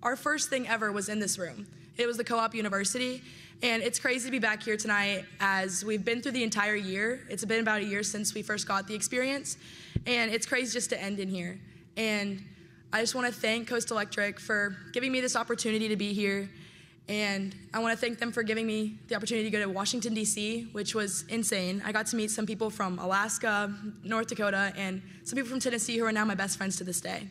our first thing ever was in this room. It was the Co-op University, and it's crazy to be back here tonight as we've been through the entire year. It's been about a year since we first got the experience, and it's crazy just to end in here. And I just want to thank Coast Electric for giving me this opportunity to be here. And I want to thank them for giving me the opportunity to go to Washington, D.C., which was insane. I got to meet some people from Alaska, North Dakota, and some people from Tennessee who are now my best friends to this day.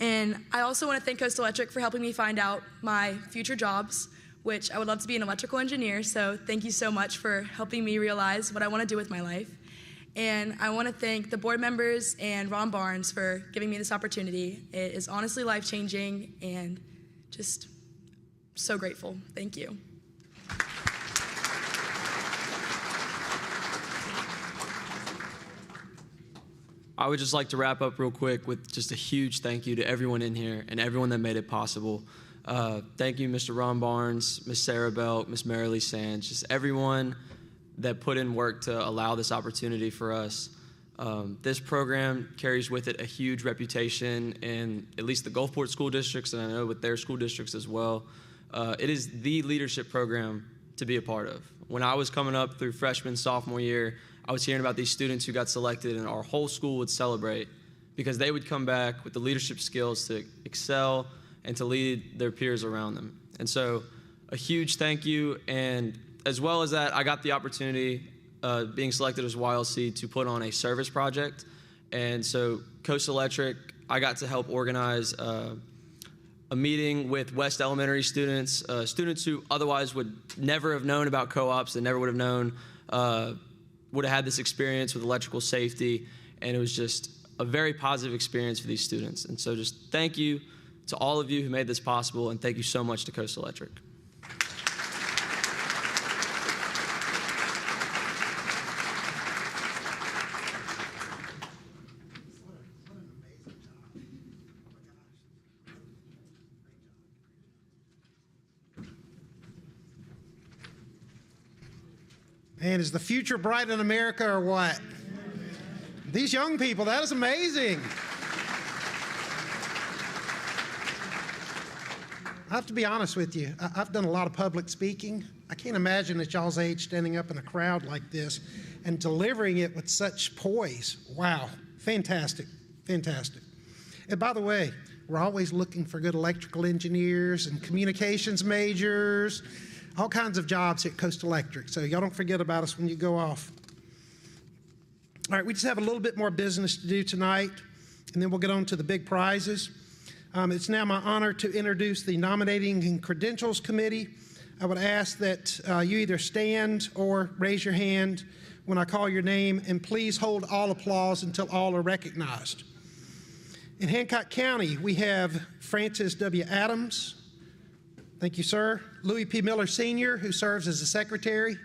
And I also want to thank Coast Electric for helping me find out my future jobs, which I would love to be an electrical engineer. So thank you so much for helping me realize what I want to do with my life. And I want to thank the board members and Ron Barnes for giving me this opportunity. It is honestly life-changing and just so grateful. Thank you. I would just like to wrap up real quick with just a huge thank you to everyone in here and everyone that made it possible. Thank you, Mr. Ron Barnes, Ms. Sarah Belk, Ms. Marilee Sands, just everyone that put in work to allow this opportunity for us. This program carries with it a huge reputation in at least the Gulfport school districts, and I know with their school districts as well. It is the leadership program to be a part of. When I was coming up through freshman, sophomore year, I was hearing about these students who got selected, and our whole school would celebrate because they would come back with the leadership skills to excel and to lead their peers around them. And so a huge thank you. And as well as that, I got the opportunity, being selected as YLC, to put on a service project. And so Coast Electric, I got to help organize a meeting with West Elementary students, students who otherwise would never have known about co-ops, and never would have known, would have had this experience with electrical safety, and it was just a very positive experience for these students. And so just thank you to all of you who made this possible, and thank you so much to Coast Electric. And is the future bright in America or what? These young people, that is amazing. I have to be honest with you. I've done a lot of public speaking. I can't imagine at y'all's age standing up in a crowd like this and delivering it with such poise. Wow, fantastic, fantastic. And by the way, we're always looking for good electrical engineers and communications majors, all kinds of jobs at Coast Electric, so y'all don't forget about us when you go off. All right, we just have a little bit more business to do tonight, and then we'll get on to the big prizes. It's now my honor to introduce the Nominating and Credentials Committee. I would ask that you either stand or raise your hand when I call your name, and please hold all applause until all are recognized. In Hancock County, we have Francis W. Adams. Thank you, sir. Louis P. Miller, Sr., who serves as the secretary.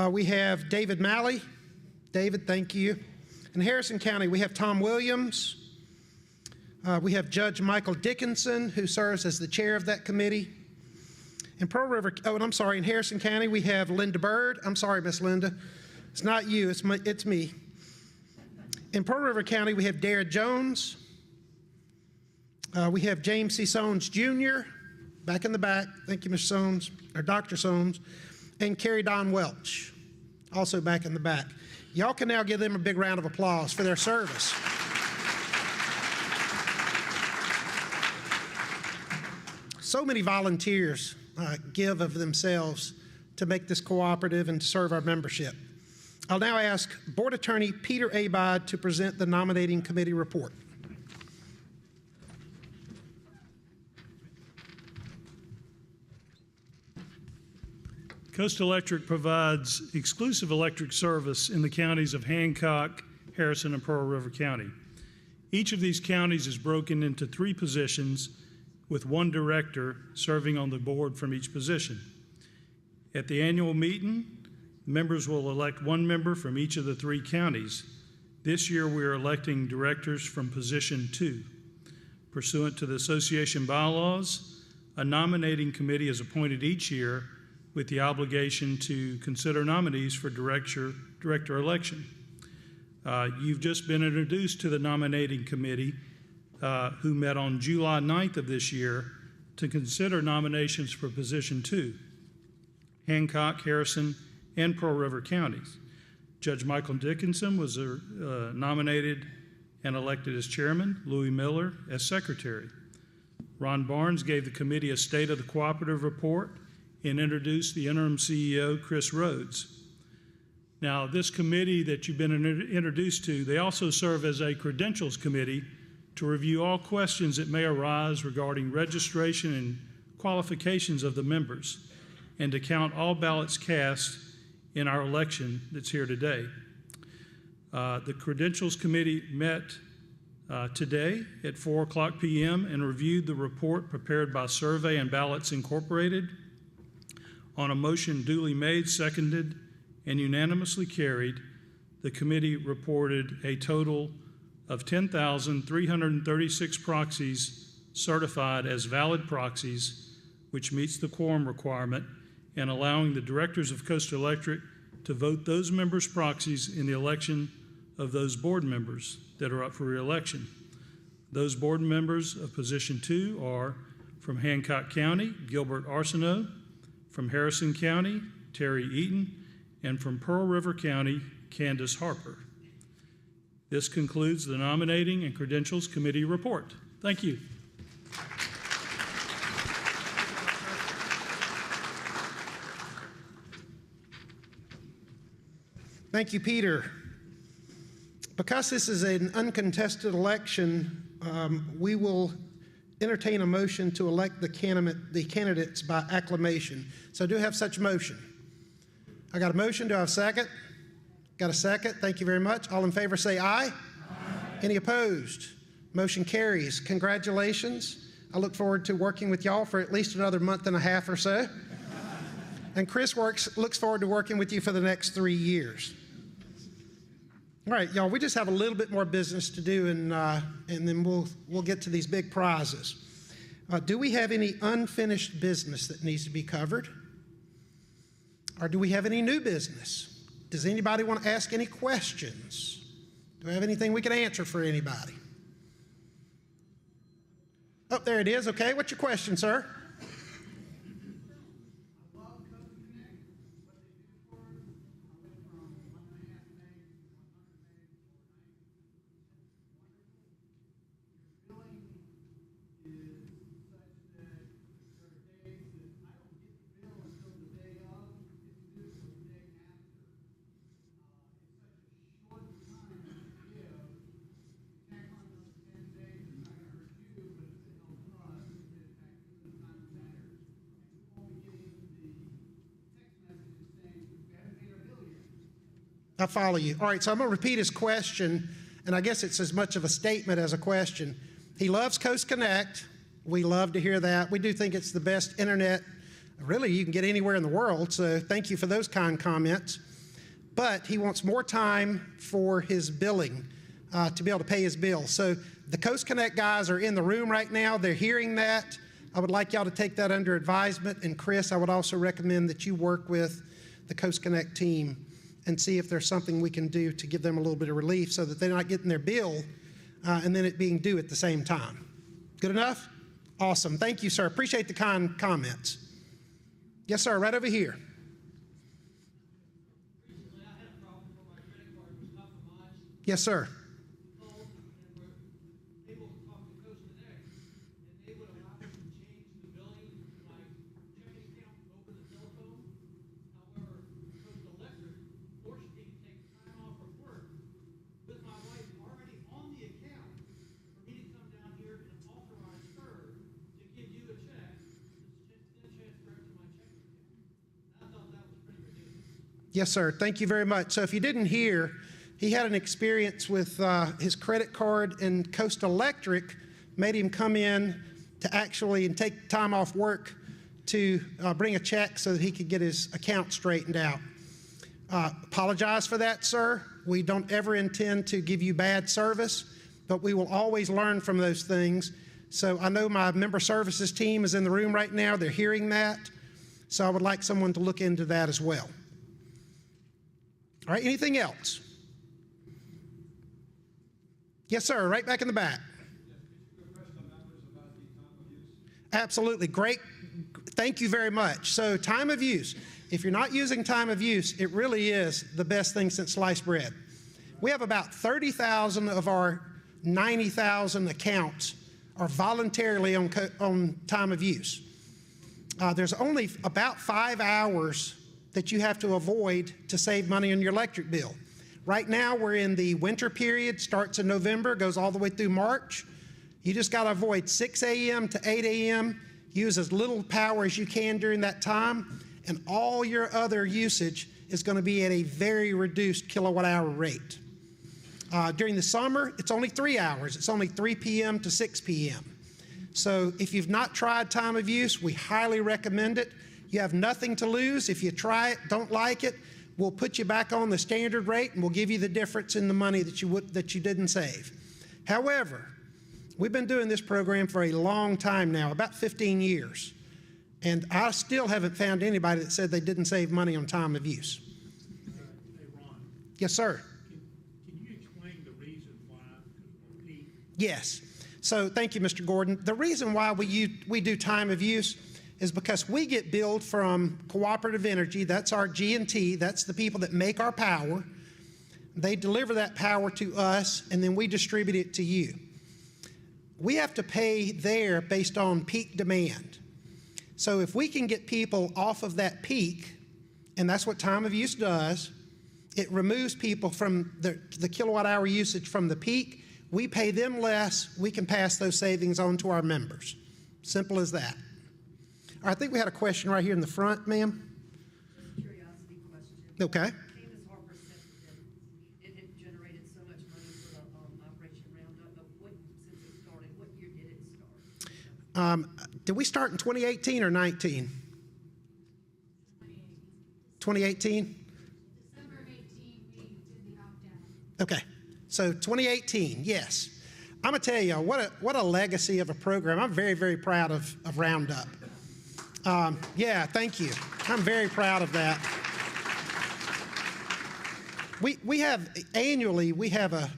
We have David Malley. David, thank you. In Harrison County, we have Tom Williams. We have Judge Michael Dickinson, who serves as the chair of that committee. In Pearl River, in Harrison County, we have Linda Bird. I'm sorry, Miss Linda. It's not you, it's me. In Pearl River County, we have Dara Jones. We have James C. Sones, Jr., back in the back. Thank you, Mr. Sones, or Dr. Sones. And Carrie Don Welch, also back in the back. Y'all can now give them a big round of applause for their service. So many volunteers give of themselves to make this cooperative and to serve our membership. I'll now ask Board Attorney Peter Abide to present the nominating committee report. Coast Electric provides exclusive electric service in the counties of Hancock, Harrison, and Pearl River County. Each of these counties is broken into 3 positions with 1 director serving on the board from each position. At the annual meeting, members will elect 1 member from each of the 3 counties. This year, we are electing directors from position 2. Pursuant to the association bylaws, a nominating committee is appointed each year with the obligation to consider nominees for director election. You've just been introduced to the nominating committee who met on July 9th of this year to consider nominations for position 2, Hancock, Harrison, and Pearl River counties. Judge Michael Dickinson was nominated and elected as chairman, Louis Miller as secretary. Ron Barnes gave the committee a State of the Cooperative report and introduced the interim CEO, Chris Rhodes. Now, this committee that you've been introduced to, they also serve as a credentials committee to review all questions that may arise regarding registration and qualifications of the members, and to count all ballots cast in our election that's here today. The Credentials Committee met today at 4:00 p.m. and reviewed the report prepared by Survey and Ballots Incorporated. On a motion duly made, seconded, and unanimously carried, the committee reported a total of 10,336 proxies certified as valid proxies, which meets the quorum requirement, and allowing the directors of Coast Electric to vote those members' proxies in the election of those board members that are up for re-election. Those board members of position 2 are from Hancock County, Gilbert Arsenault, from Harrison County, Terry Eaton, and from Pearl River County, Candace Harper. This concludes the Nominating and Credentials Committee report. Thank you. Thank you, Peter. Because this is an uncontested election, we will entertain a motion to elect the candidates by acclamation. So do have such a motion. I got a motion. Do I have a second? Got a second. Thank you very much. All in favor say aye. Aye. Any opposed? Motion carries. Congratulations. I look forward to working with y'all for at least another month and a half or so. And Chris looks forward to working with you for the next 3 years. All right, y'all, we just have a little bit more business to do, and then we'll get to these big prizes. Do we have any unfinished business that needs to be covered? Or do we have any new business? Does anybody want to ask any questions? Do we have anything we can answer for anybody? Oh, there it is. Okay, what's your question, sir? I follow you. All right, so I'm going to repeat his question, and I guess it's as much of a statement as a question. He loves CoastConnect. We love to hear that. We do think it's the best internet, really, you can get anywhere in the world, so thank you for those kind comments. But he wants more time for his billing, to be able to pay his bill. So the CoastConnect guys are in the room right now. They're hearing that. I would like y'all to take that under advisement. And Chris, I would also recommend that you work with the CoastConnect team and see if there's something we can do to give them a little bit of relief so that they're not getting their bill and then it being due at the same time. Good enough? Awesome. Thank you, sir. Appreciate the kind comments. Yes, sir. Right over here. Recently, I had a problem where my credit card was compromised. Yes, sir. Able to talk to CoastConnect, and they would allow me to change the billing to my checking account over the telephone. However, Coast Electric forced me to take time off of work with my wife already on the account for me to come down here and authorize her to give you a check, then transfer it to my checking account. And I thought that was pretty ridiculous. Yes, sir. Thank you very much. So if you didn't hear, he had an experience with his credit card, and Coast Electric made him come in to actually and take time off work to bring a check so that he could get his account straightened out. Apologize for that, sir. We don't ever intend to give you bad service, but we will always learn from those things. So I know my member services team is in the room right now. They're hearing that. So I would like someone to look into that as well. All right, anything else? Yes, sir, right back in the back. Absolutely, great. Thank you very much. So time of use. If you're not using time of use, it really is the best thing since sliced bread. We have about 30,000 of our 90,000 accounts are voluntarily on time of use. There's only about 5 hours that you have to avoid to save money on your electric bill. Right now, we're in the winter period, starts in November, goes all the way through March. You just got to avoid 6 a.m. to 8 a.m., use as little power as you can during that time, and all your other usage is going to be at a very reduced kilowatt hour rate. During the summer, it's only 3 hours. It's only 3 p.m. to 6 p.m. So if you've not tried time of use, we highly recommend it. You have nothing to lose. If you try it, don't like it, we'll put you back on the standard rate and we'll give you the difference in the money that you didn't save. However, we've been doing this program for a long time now, about 15 years, and I still haven't found anybody that said they didn't save money on time of use. Hey, Ron. Yes, sir. Can you explain the reason why peak? Yes. So thank you, Mr. Gordon. The reason why we do time of use is because we get billed from Cooperative Energy. That's our G&T. That's the people that make our power. They deliver that power to us, and then we distribute it to you. We have to pay there based on peak demand. So if we can get people off of that peak, and that's what time of use does, it removes people from the kilowatt hour usage from the peak. We pay them less. We can pass those savings on to our members. Simple as that. I think we had a question right here in the front, ma'am. Just a curiosity question. Okay. Candace Harper said that it had generated so much money for the Operation Roundup, but since it started, what year did it start? Did we start in 2018 or 19? 2018? December of 18, we did the opt-out. Okay. So 2018, yes. I'm going to tell you, what a legacy of a program. I'm very, very proud of Roundup. Yeah, thank you. I'm very proud of that. We have, annually, we have a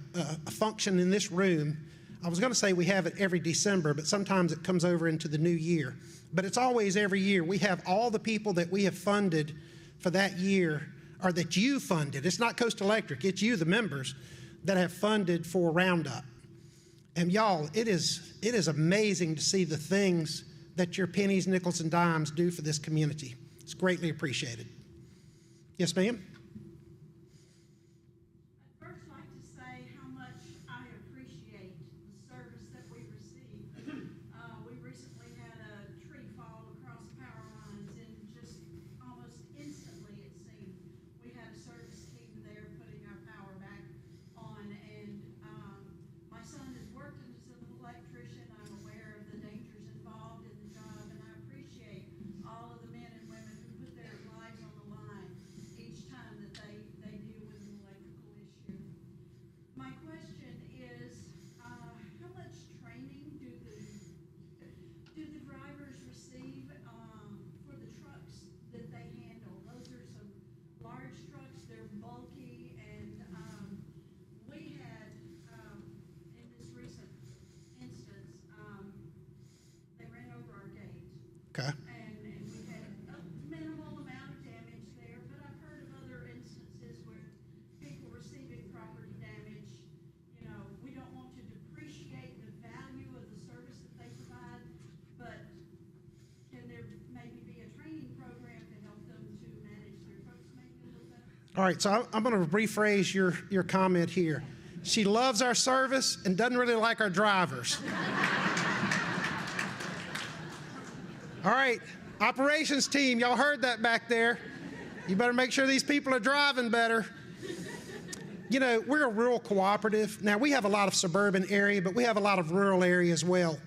function in this room. I was going to say we have it every December, but sometimes it comes over into the new year. But it's always every year. We have all the people that we have funded for that year, or that you funded. It's not Coast Electric, it's you, the members, that have funded for Roundup. And y'all, it is amazing to see the things that your pennies, nickels, and dimes do for this community. It's greatly appreciated. Yes, ma'am? I'd first like to say how much I appreciate the service that we receive. We recently had a tree fall across power lines, and just almost instantly, it seemed, we had a service team there putting our power back on. And my son has worked as an electrician. I'm aware of the dangers involved in the job, and I appreciate all of the men and women who put their lives on the line each time that they deal with an electrical issue. My question is, how much training do the drivers receive for the trucks that they handle? Those are some large trucks, they're bulky, and we had, in this recent instance, they ran over our gate. Okay. And we had a minimal amount of damage there, but I've heard of other instances where people receiving property damage. You know, we don't want to depreciate the value of the service that they provide, but can there maybe be a training program to help them to manage their trucks maybe a little better? All right, so I'm going to rephrase your comment here. She loves our service and doesn't really like our drivers. All right, operations team, y'all heard that back there. You better make sure these people are driving better. You know, we're a rural cooperative. Now, we have a lot of suburban area, but we have a lot of rural area as well.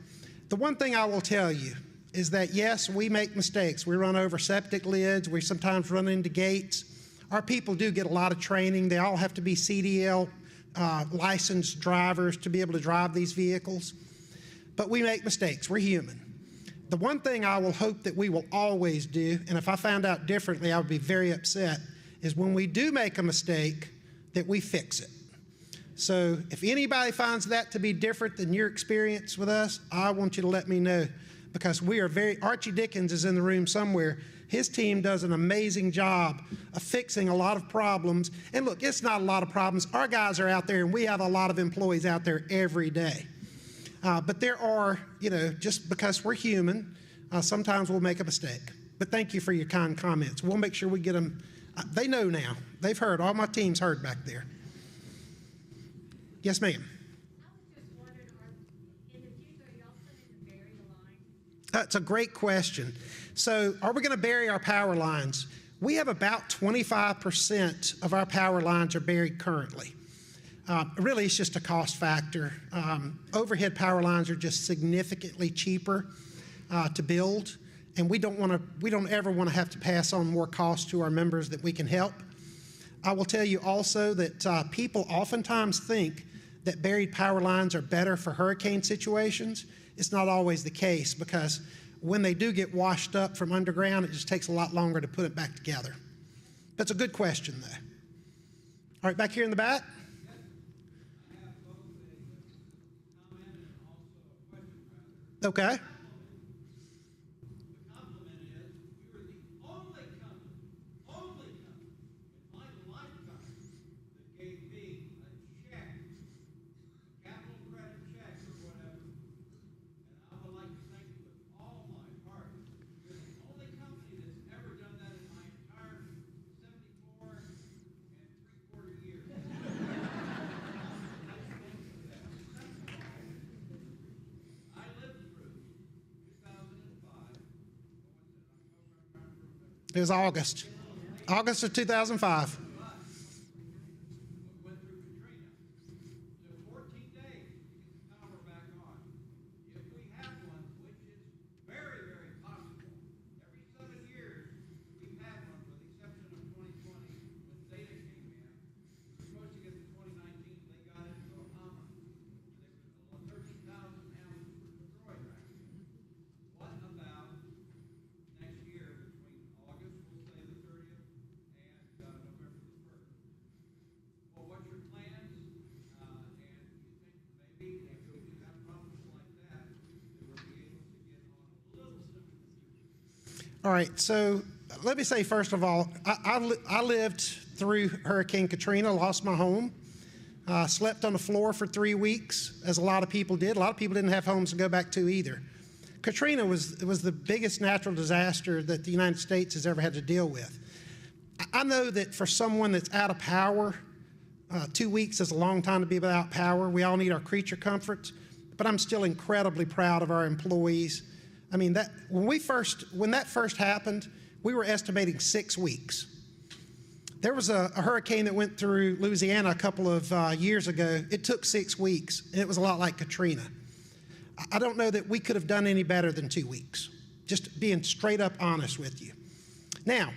The one thing I will tell you is that, yes, we make mistakes. We run over septic lids. We sometimes run into gates. Our people do get a lot of training. They all have to be CDL licensed drivers to be able to drive these vehicles. But we make mistakes. We're human. The one thing I will hope that we will always do, and if I found out differently, I would be very upset, is when we do make a mistake, that we fix it. So if anybody finds that to be different than your experience with us, I want you to let me know, because we are Archie Dickens is in the room somewhere. His team does an amazing job of fixing a lot of problems. And look, it's not a lot of problems. Our guys are out there, and we have a lot of employees out there every day. But there are, just because we're human, sometimes we'll make a mistake. But thank you for your kind comments. We'll make sure we get them. They know now. They've heard. All my team's heard back there. Yes, ma'am. That's a great question. So are we going to bury our power lines? We have about 25% of our power lines are buried currently. Really, it's just a cost factor. Overhead power lines are just significantly cheaper to build, and we don't ever want to have to pass on more costs to our members that we can help. I will tell you also that people oftentimes think that buried power lines are better for hurricane situations. It's not always the case, because when they do get washed up from underground, it just takes a lot longer to put it back together. That's a good question, though. All right, back here in the back. Okay. The compliment is, you were the only company in my lifetime that gave me a check, a capital credit check or whatever. And I would like to thank you with all my heart. You're the only company that's ever done that in my entire 74 and 3/4 years. I lived through 2005. It was August of 2005. Went through Katrina. So 14 days to get the power back on. If we have one, which is very, very possible, every 7 years we've had one, with the exception of 2020 when Zeta came in. We were supposed to get the 2019, they got it in Oklahoma. There were 13,000 houses were destroyed right now. What about next year between August, we'll say the 30th, and November the 1st? Well, what's your plans? And you think maybe if we do have problems like that, that we'll be able to get on a little sooner? All right, so let me say, first of all, I lived through Hurricane Katrina, lost my home, slept on the floor for 3 weeks, as a lot of people did. A lot of people didn't have homes to go back to either. Katrina was the biggest natural disaster that the United States has ever had to deal with. I know that for someone that's out of power, 2 weeks is a long time to be without power. We all need our creature comforts, but I'm still incredibly proud of our employees. I mean, when that first happened, we were estimating 6 weeks. There was a hurricane that went through Louisiana a couple of years ago. It took 6 weeks, and it was a lot like Katrina. I don't know that we could have done any better than 2 weeks, just being straight up honest with you. Now,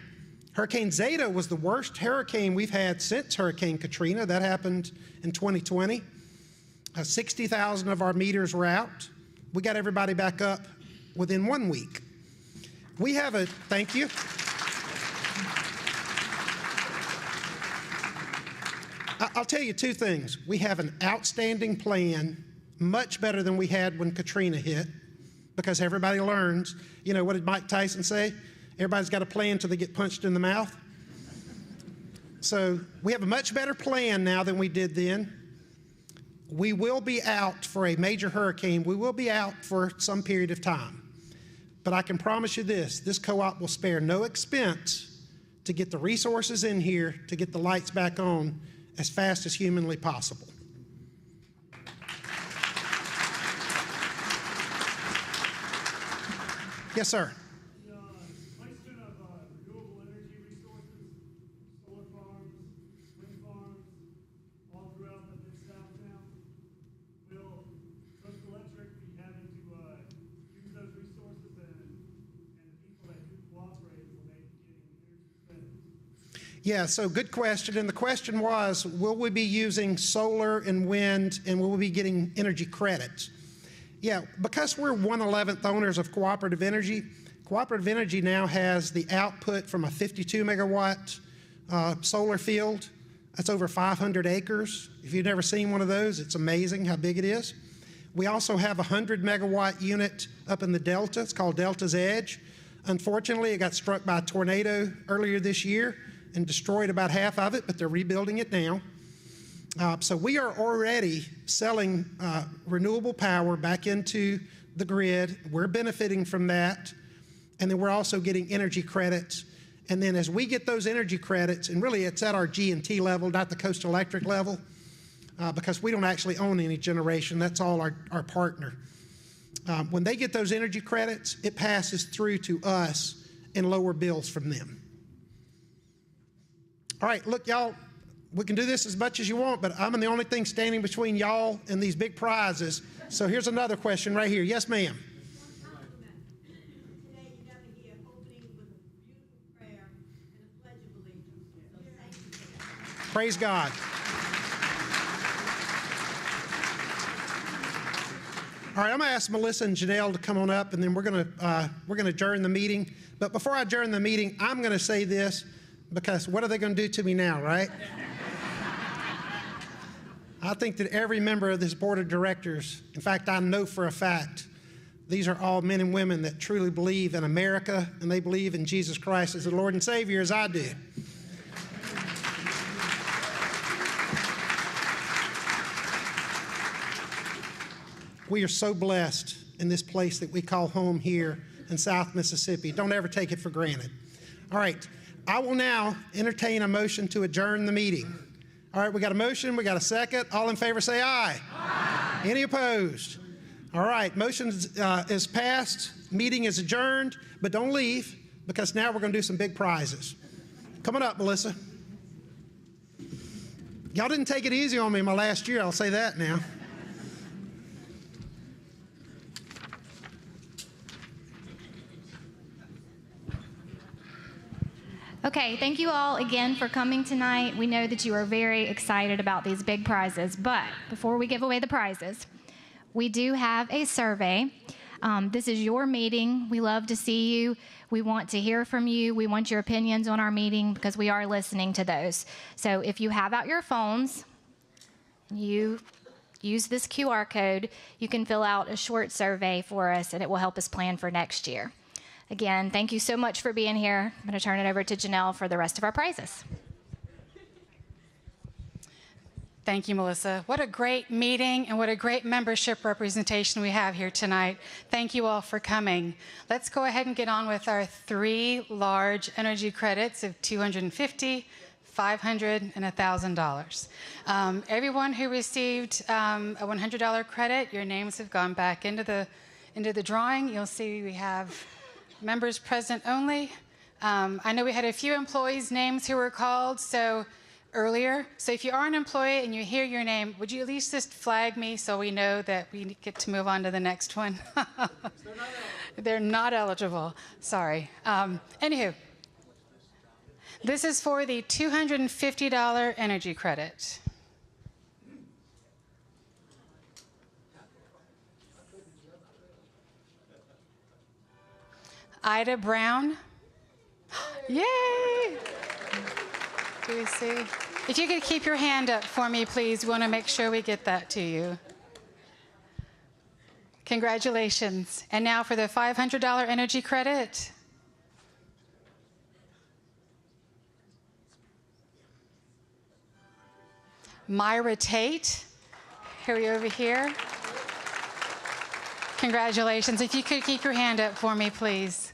Hurricane Zeta was the worst hurricane we've had since Hurricane Katrina. That happened in 2020. 60,000 of our meters were out. We got everybody back up within 1 week. Thank you. I'll tell you 2 things. We have an outstanding plan, much better than we had when Katrina hit, because everybody learns. What did Mike Tyson say? Everybody's got a plan until they get punched in the mouth. So we have a much better plan now than we did then. We will be out for a major hurricane. We will be out for some period of time. But I can promise you this co-op will spare no expense to get the resources in here to get the lights back on as fast as humanly possible. Yes, sir. The placement of renewable energy resources, solar farms, wind farms, all throughout the Mid-South now, will Coast Electric be having to use those resources, and the people that do cooperate, will they be getting energy credits? Yeah, so good question. And the question was, will we be using solar and wind, and will we be getting energy credits? Yeah, because we're 1/11th owners of Cooperative Energy, Cooperative Energy now has the output from a 52 megawatt solar field. That's over 500 acres. If you've never seen one of those, it's amazing how big it is. We also have a 100 megawatt unit up in the Delta. It's called Delta's Edge. Unfortunately, it got struck by a tornado earlier this year and destroyed about half of it, but they're rebuilding it now. So we are already selling renewable power back into the grid. We're benefiting from that. And then we're also getting energy credits. And then as we get those energy credits, and really it's at our G&T level, not the Coast Electric level, because we don't actually own any generation. That's all our partner. When they get those energy credits, it passes through to us and lower bills from them. All right, look, y'all, we can do this as much as you want, but I'm the only thing standing between y'all and these big prizes. So here's another question right here. Yes, ma'am. Today, you're going to hear opening with a beautiful prayer and a pledge of allegiance. So thank you for that. Praise God. All right, I'm going to ask Melissa and Janelle to come on up, and then we're going to adjourn the meeting. But before I adjourn the meeting, I'm going to say this, because what are they going to do to me now, right? I think that every member of this board of directors, in fact, I know for a fact, these are all men and women that truly believe in America, and they believe in Jesus Christ as the Lord and Savior, as I do. We are so blessed in this place that we call home here in South Mississippi. Don't ever take it for granted. All right, I will now entertain a motion to adjourn the meeting. All right, we got a motion, we got a second. All in favor say aye. Aye. Any opposed? All right, motion is passed. Meeting is adjourned, but don't leave, because now we're going to do some big prizes. Coming up, Melissa. Y'all didn't take it easy on me my last year, I'll say that now. Okay, thank you all again for coming tonight. We know that you are very excited about these big prizes, but before we give away the prizes, we do have a survey. This is your meeting. We love to see you. We want to hear from you. We want your opinions on our meeting, because we are listening to those. So if you have out your phones, you use this QR code. You can fill out a short survey for us, and it will help us plan for next year. Again, thank you so much for being here. I'm going to turn it over to Janelle for the rest of our prizes. Thank you, Melissa. What a great meeting and what a great membership representation we have here tonight. Thank you all for coming. Let's go ahead and get on with our 3 large energy credits of $250, $500, and $1,000. Everyone who received a $100 credit, your names have gone back into the drawing. You'll see we have members present only. I know we had a few employees' names who were called earlier. So if you are an employee and you hear your name, would you at least just flag me so we know that we get to move on to the next one? They're not eligible. Sorry. Anywho, this is for the $250 energy credit. Ida Brown. Yay! Do we see? If you could keep your hand up for me, please. We want to make sure we get that to you. Congratulations. And now for the $500 energy credit. Myra Tate. Hurry over here. Congratulations. If you could keep your hand up for me, please.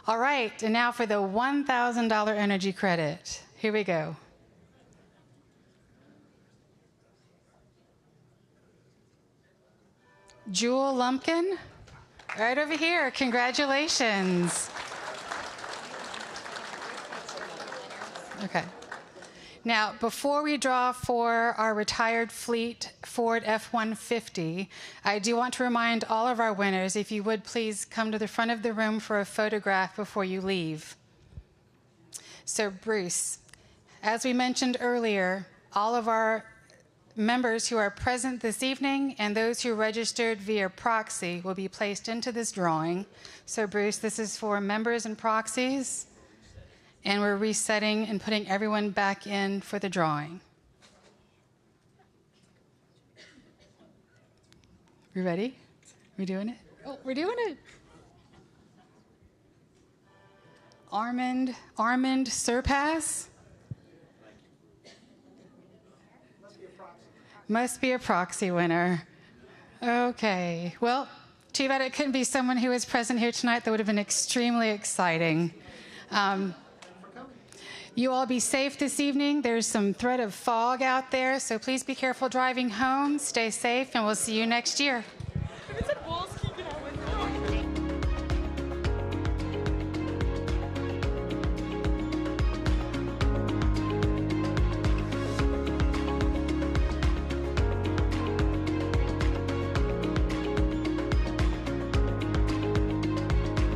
All right, and now for the $1,000 energy credit. Here we go. Jewel Lumpkin, right over here. Congratulations. Okay. Now, before we draw for our retired fleet Ford F-150, I do want to remind all of our winners, if you would please come to the front of the room for a photograph before you leave. So, Bruce, as we mentioned earlier, all of our members who are present this evening and those who registered via proxy will be placed into this drawing. So, Bruce, this is for members and proxies. And we're resetting and putting everyone back in for the drawing. We ready? We doing it? Oh, we're doing it. Armand Surpass. Must be a proxy winner. Okay. Well, too bad it couldn't be someone who was present here tonight. That would have been extremely exciting. You all be safe this evening. There's some threat of fog out there, so please be careful driving home. Stay safe, and we'll see you next year.